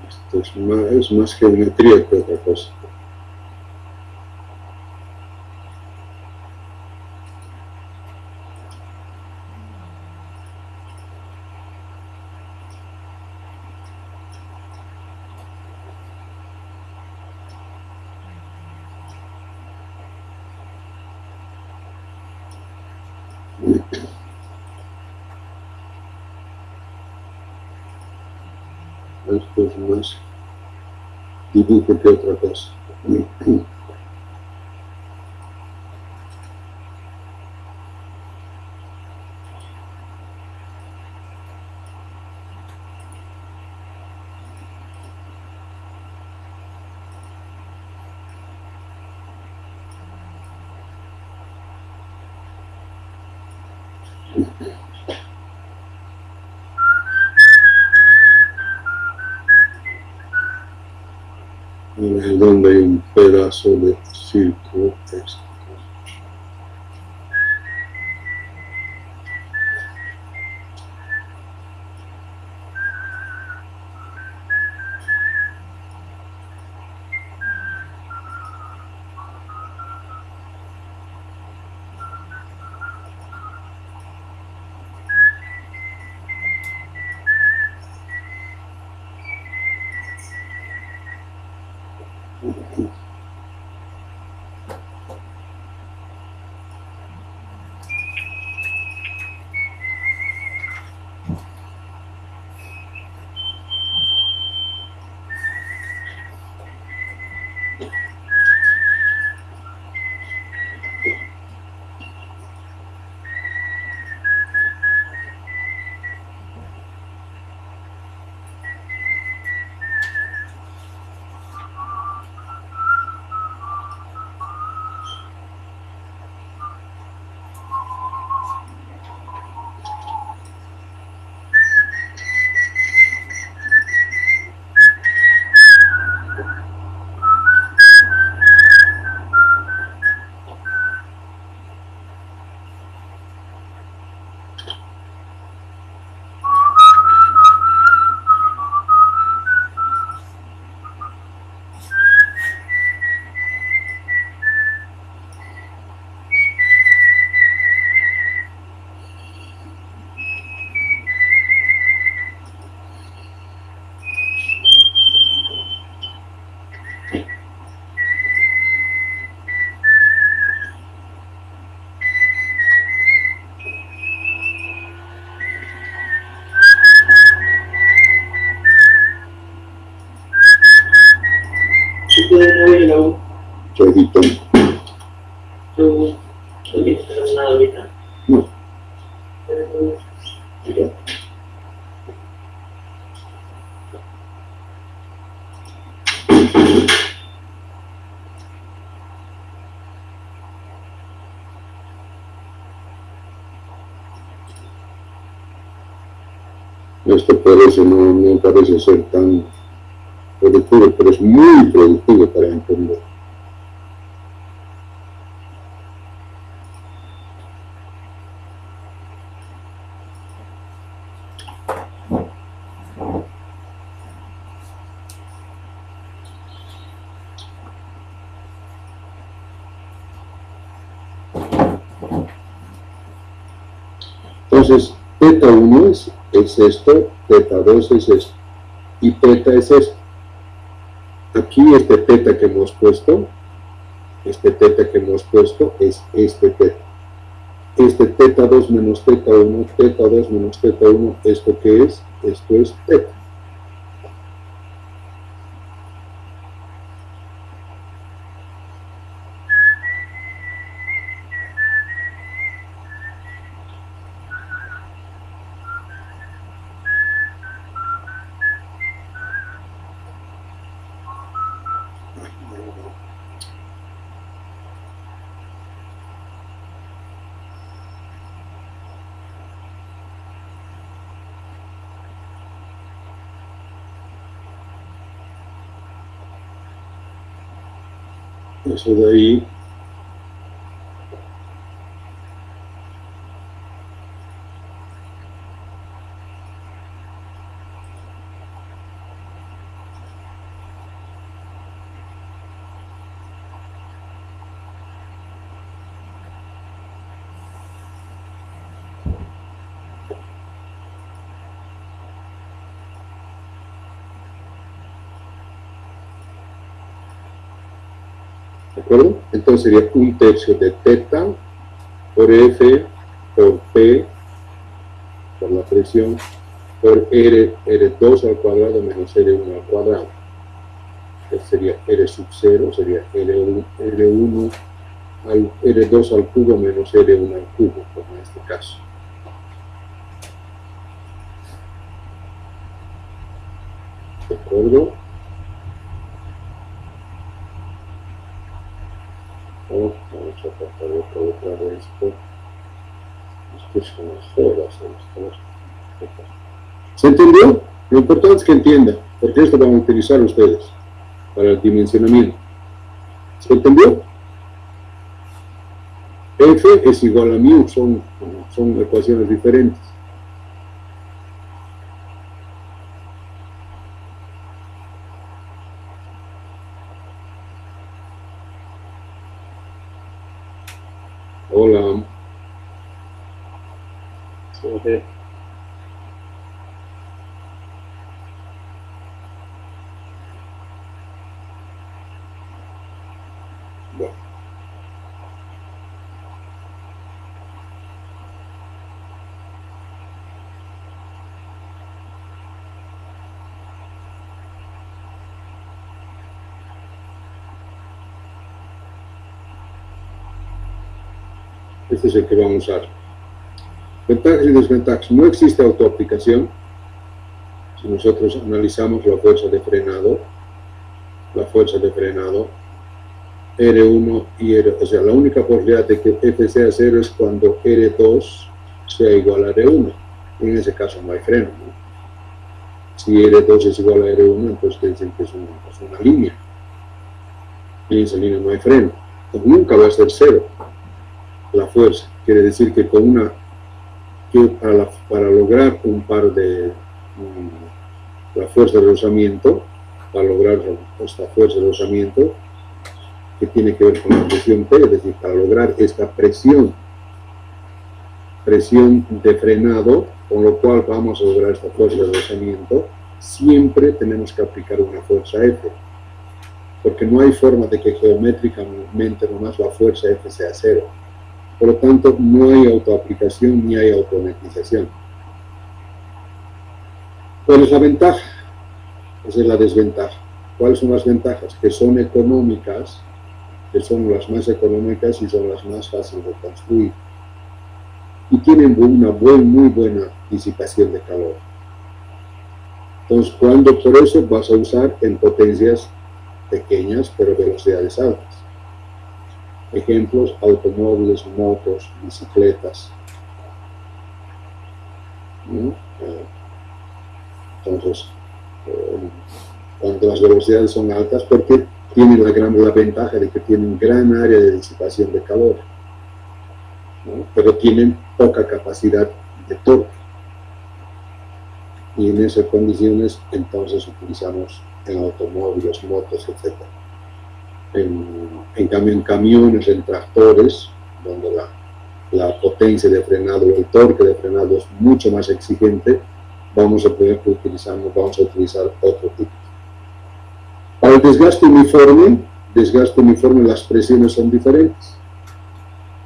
Esto es más geometría que otra cosa. Esto es más dibujo que otra cosa. A ver, donde hay un pedazo de círculo. Esto. Chaguito. No. Mira. Esto parece, no parece ser tan productivo, pero es muy productivo para entender. Entonces, teta 1 es esto, teta 2 es esto, y teta es esto. Aquí este teta que hemos puesto es este teta. Este teta 2 menos teta 1, teta 2 menos teta 1, ¿esto qué es? Esto es teta. Eso de ahí ¿De acuerdo? Entonces sería 1/3 de teta por F por P por la presión por R2 al cuadrado menos R1 al cuadrado. Este sería R sub 0, sería R1 al R2 al cubo menos R1 al cubo, como en este caso. ¿De acuerdo? Vamos a tratar otra vez esto. Esto son las horas. ¿Se entendió? Lo importante es que entienda, porque esto van a utilizar ustedes para el dimensionamiento. ¿Se entendió? F es igual a mu, son ecuaciones diferentes. Hola.
Sí.
Bueno. Este es el que vamos a usar. Ventajas y desventajas. No existe autoaplicación. Si nosotros analizamos la fuerza de frenado, R1 y R, o sea, la única posibilidad de que F sea 0 es cuando R2 sea igual a R1. En ese caso no hay freno, ¿no? Si R2 es igual a R1, entonces dicen que es una línea. Y en esa línea no hay freno. Entonces nunca va a ser 0 la fuerza. Quiere decir que para lograr un par de la fuerza de rozamiento, para lograr esta fuerza de rozamiento, que tiene que ver con la presión P, es decir, para lograr esta presión de frenado, con lo cual vamos a lograr esta fuerza de rozamiento, siempre tenemos que aplicar una fuerza F, porque no hay forma de que geométricamente nomás la fuerza F sea 0. Por lo tanto, no hay autoaplicación ni hay automatización. ¿Cuál es la ventaja? Esa es la desventaja. ¿Cuáles son las ventajas? Que son económicas, que son las más económicas y son las más fáciles de construir. Y tienen una muy buena disipación de calor. Entonces, por eso vas a usar en potencias pequeñas, pero velocidades altas. Ejemplos: automóviles, motos, bicicletas. ¿No? Entonces, cuando las velocidades son altas, porque tienen la ventaja de que tienen gran área de disipación de calor, ¿no? Pero tienen poca capacidad de torque. Y en esas condiciones, entonces utilizamos en automóviles, motos, etc. En cambio, en camiones, en tractores, donde la potencia de frenado, el torque de frenado es mucho más exigente, vamos a utilizar otro tipo. Para el desgaste uniforme, las presiones son diferentes.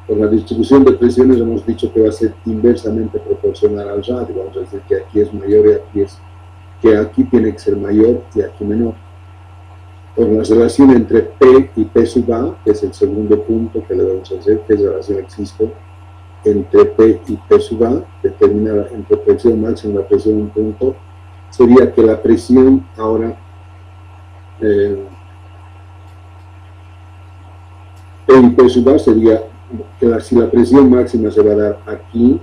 Con la distribución de presiones hemos dicho que va a ser inversamente proporcional al radio. Vamos a decir que aquí es mayor y que aquí tiene que ser mayor y aquí menor. Con la relación entre P y P sub A, que es el segundo punto que debemos hacer, que es la relación existe entre P y P sub A, determinada entre presión máxima y la presión en un punto, sería que la presión ahora P y P sub A sería que si la presión máxima se va a dar aquí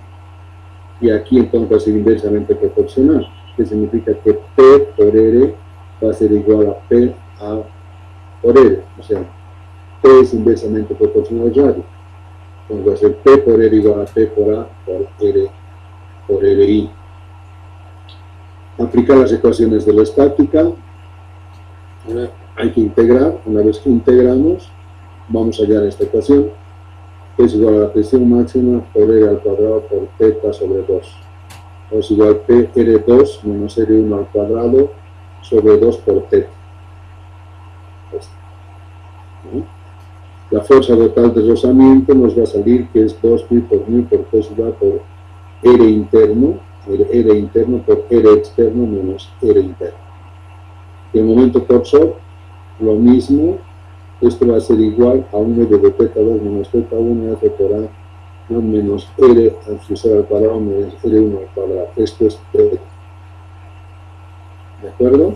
y aquí, entonces va a ser inversamente proporcional, que significa que P por R va a ser igual a P A por R, o sea, P es inversamente proporcional al radio. Entonces va a ser P por R igual a P por A por RI. Aplicar las ecuaciones de la estática. Ahora hay que integrar. Una vez que integramos, vamos a hallar esta ecuación, que es igual a la presión máxima por R al cuadrado por θ sobre 2. Es igual a P R2 menos R1 al cuadrado sobre 2 por θ. La fuerza total de rozamiento nos va a salir que es 2pi por mu por cos va por R interno por R externo menos R interno. Y el momento torsor, lo mismo, esto va a ser igual a 1 de teta 2 menos teta 1 F por A menos R al fusar al cuadrado menos R1 al cuadrado. Esto es teta. ¿De acuerdo?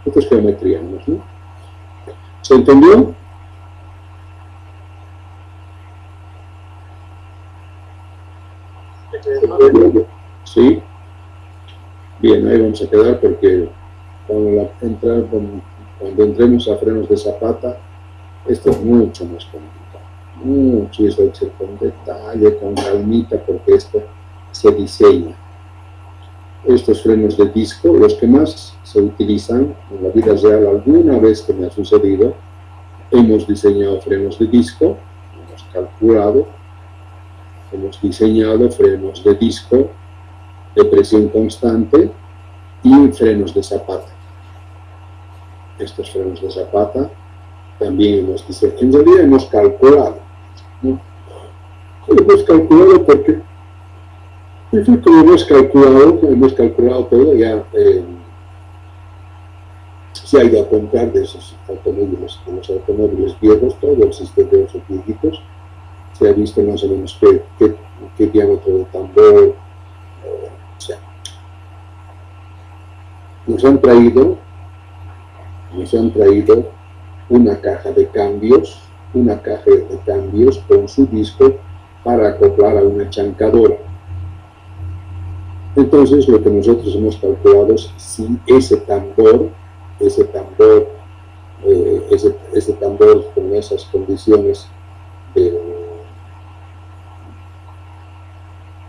Esto es geometría, ¿no? ¿Se entendió? ¿Sí? Bien, ahí vamos a quedar porque cuando entremos a frenos de Zapata, esto es mucho más complicado. Mucho, y eso hay que ser con detalle, con calmita, porque esto se diseña. Estos frenos de disco, los que más se utilizan en la vida real, alguna vez que me ha sucedido, hemos diseñado frenos de disco, hemos calculado, hemos diseñado frenos de disco de presión constante y frenos de Zapata. Estos frenos de Zapata también hemos diseñado. En realidad hemos calculado, ¿no? Hemos calculado porque como hemos calculado todo, ya se ha ido a comprar de esos automóviles, de los automóviles viejos, todo el sistema de esos viejitos, se ha visto más o menos qué diámetro de tambor, o sea, nos han traído una caja de cambios con su disco para acoplar a una chancadora. Entonces, lo que nosotros hemos calculado es si ese tambor con esas condiciones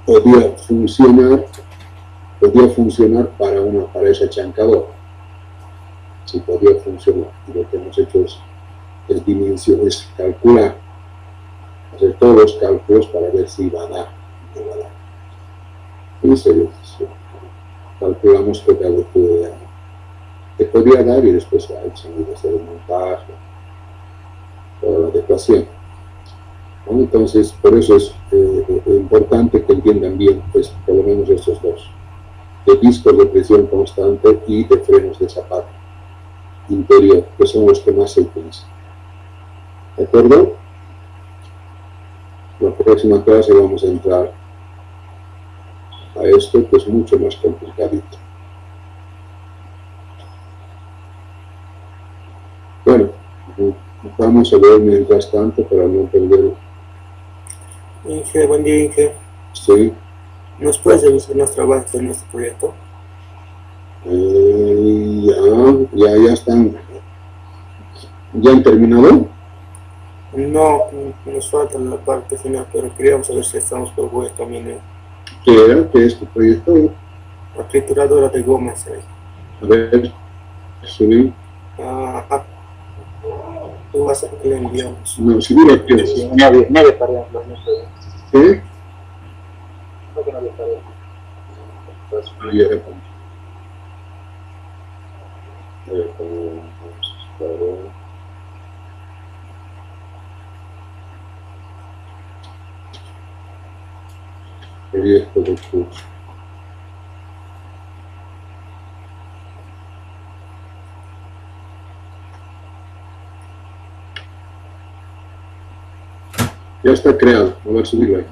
podía funcionar para esa chancadora. Si podía funcionar. Y lo que hemos hecho es calcular, hacer todos los cálculos para ver si va a dar. Y calculamos que podría dar, y después se ha hecho el montaje, toda la adecuación. ¿No? Entonces, por eso es importante que entiendan bien, pues, por lo menos estos dos, de discos de presión constante y de frenos de Zapata interior, que son los que más se utilizan. ¿De acuerdo? La próxima clase vamos a entrar a esto, que es mucho más complicadito. Bueno, vamos a ver mientras tanto para no perder.
Inge, buen día, Inge.
Sí.
¿Nos puedes revisar nuestro avance en este proyecto?
Ya están. ¿Ya han terminado?
No, nos falta la parte final, pero queríamos saber si estamos por buen camino.
¿Qué era? ¿Qué es tu proyecto?
La trituradora de gomas.
A ver, subí.
Tú vas a que le enviamos.
No, si mira que
Sí, nadie tarea, no sé.
¿qué?
No que nadie tarea.
Proyecto de curso. Ya está creado, a ver, subirlo ahí.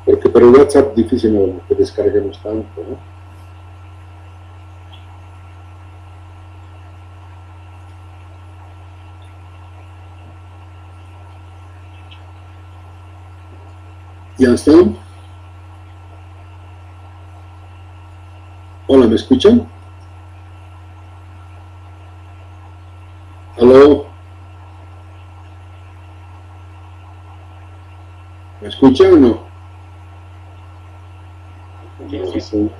Porque por el WhatsApp difícil no que descarguemos tanto, ¿no? ¿Ya están? Hola, ¿me escuchan? ¿Aló? ¿Me escuchan o no?
Sí.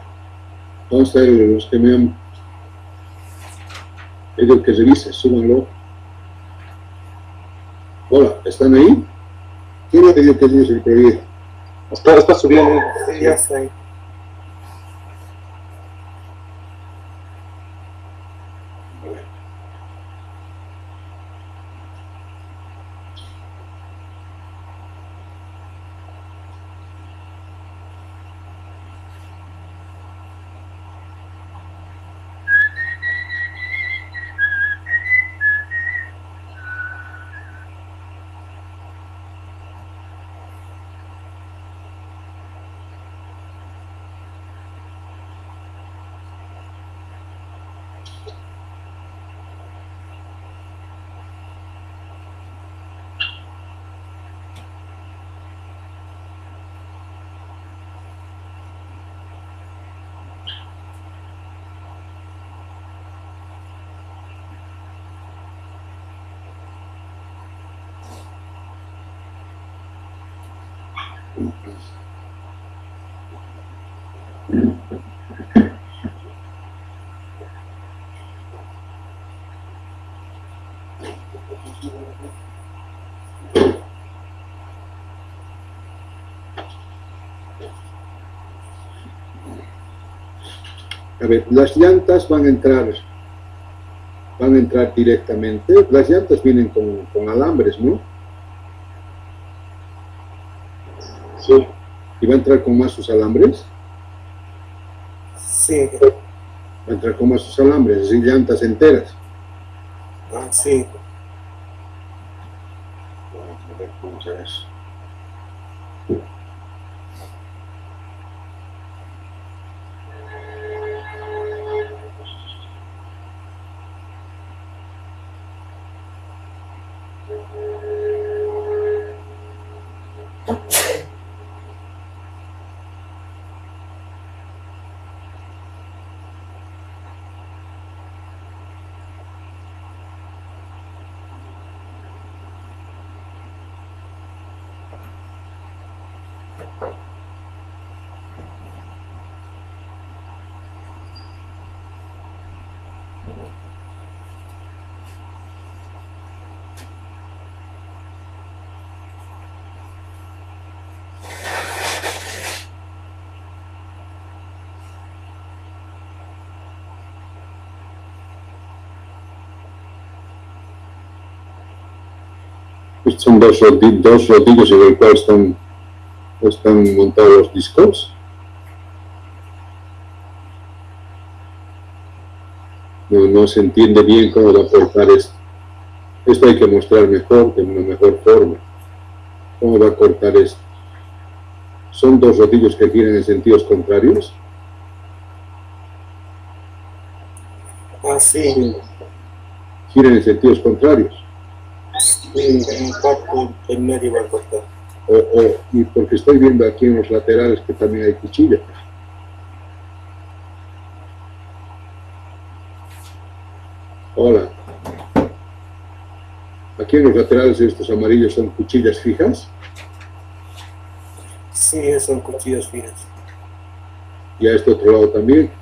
Entonces, los que me han pedido que revise, súbanlo. Hola, ¿están ahí? ¿Quién ha pedido que revise el proyecto?
Está subiendo.
Sí, ya está ahí.
A ver, las llantas van a entrar directamente. Las llantas vienen con alambres, ¿no?
Sí.
¿Y va a entrar con más sus alambres?
Sí.
Va a entrar con más sus alambres, es decir, llantas enteras.
Ah, sí.
Vamos a ver cómo se eso. Estos son dos rodillos en el cual están montados los discos. No se entiende bien cómo va a cortar esto. Esto hay que mostrar mejor, de una mejor forma. ¿Cómo va a cortar esto? Son dos rodillos que giran en sentidos contrarios.
Ah, sí.
Giran en sentidos contrarios.
Sí, en parte del medio va a cortar.
Y porque estoy viendo aquí en los laterales que también hay cuchillas. Hola. Aquí en los laterales de estos amarillos son cuchillas fijas.
Sí, son cuchillas finas.
Y a este otro lado también.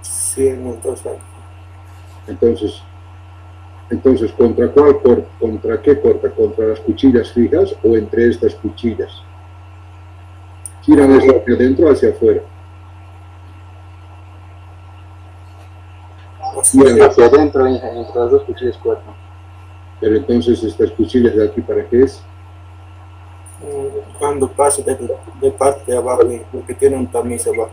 Sí, en los dos lados.
Entonces, ¿contra cuál corta? ¿Contra qué corta? ¿Contra las cuchillas fijas o entre estas cuchillas? Giran hacia adentro o hacia afuera.
Hacia adentro, entre las dos cuchillas cortan.
Pero entonces, ¿estas cuchillas de aquí para qué es?
Cuando pasa de parte de abajo, porque tiene un tamiz abajo.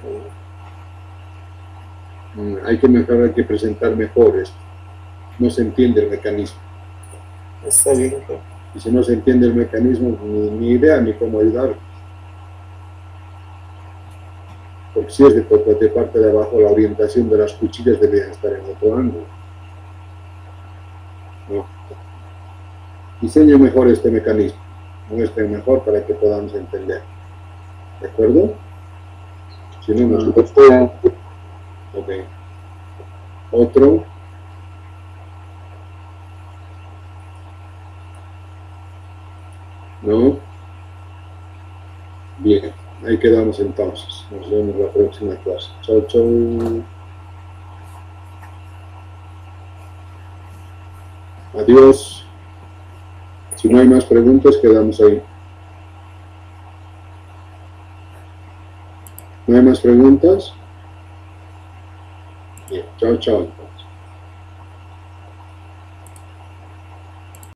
Hay que mejorar, hay que presentar mejor esto. No se entiende el mecanismo.
Está bien.
Y si no se entiende el mecanismo, ni idea ni cómo ayudar. Porque si es de parte de abajo, la orientación de las cuchillas debería estar en otro ángulo. ¿No? Diseñe mejor este mecanismo. Muestre mejor para que podamos entender. ¿De acuerdo? Si no, nos gusta. Ok. Otro. ¿No? Bien, ahí quedamos entonces. Nos vemos la próxima clase. Chau, chau. Adiós. Si no hay más preguntas, quedamos ahí. ¿No hay más preguntas?
Bien.
Chao, chao.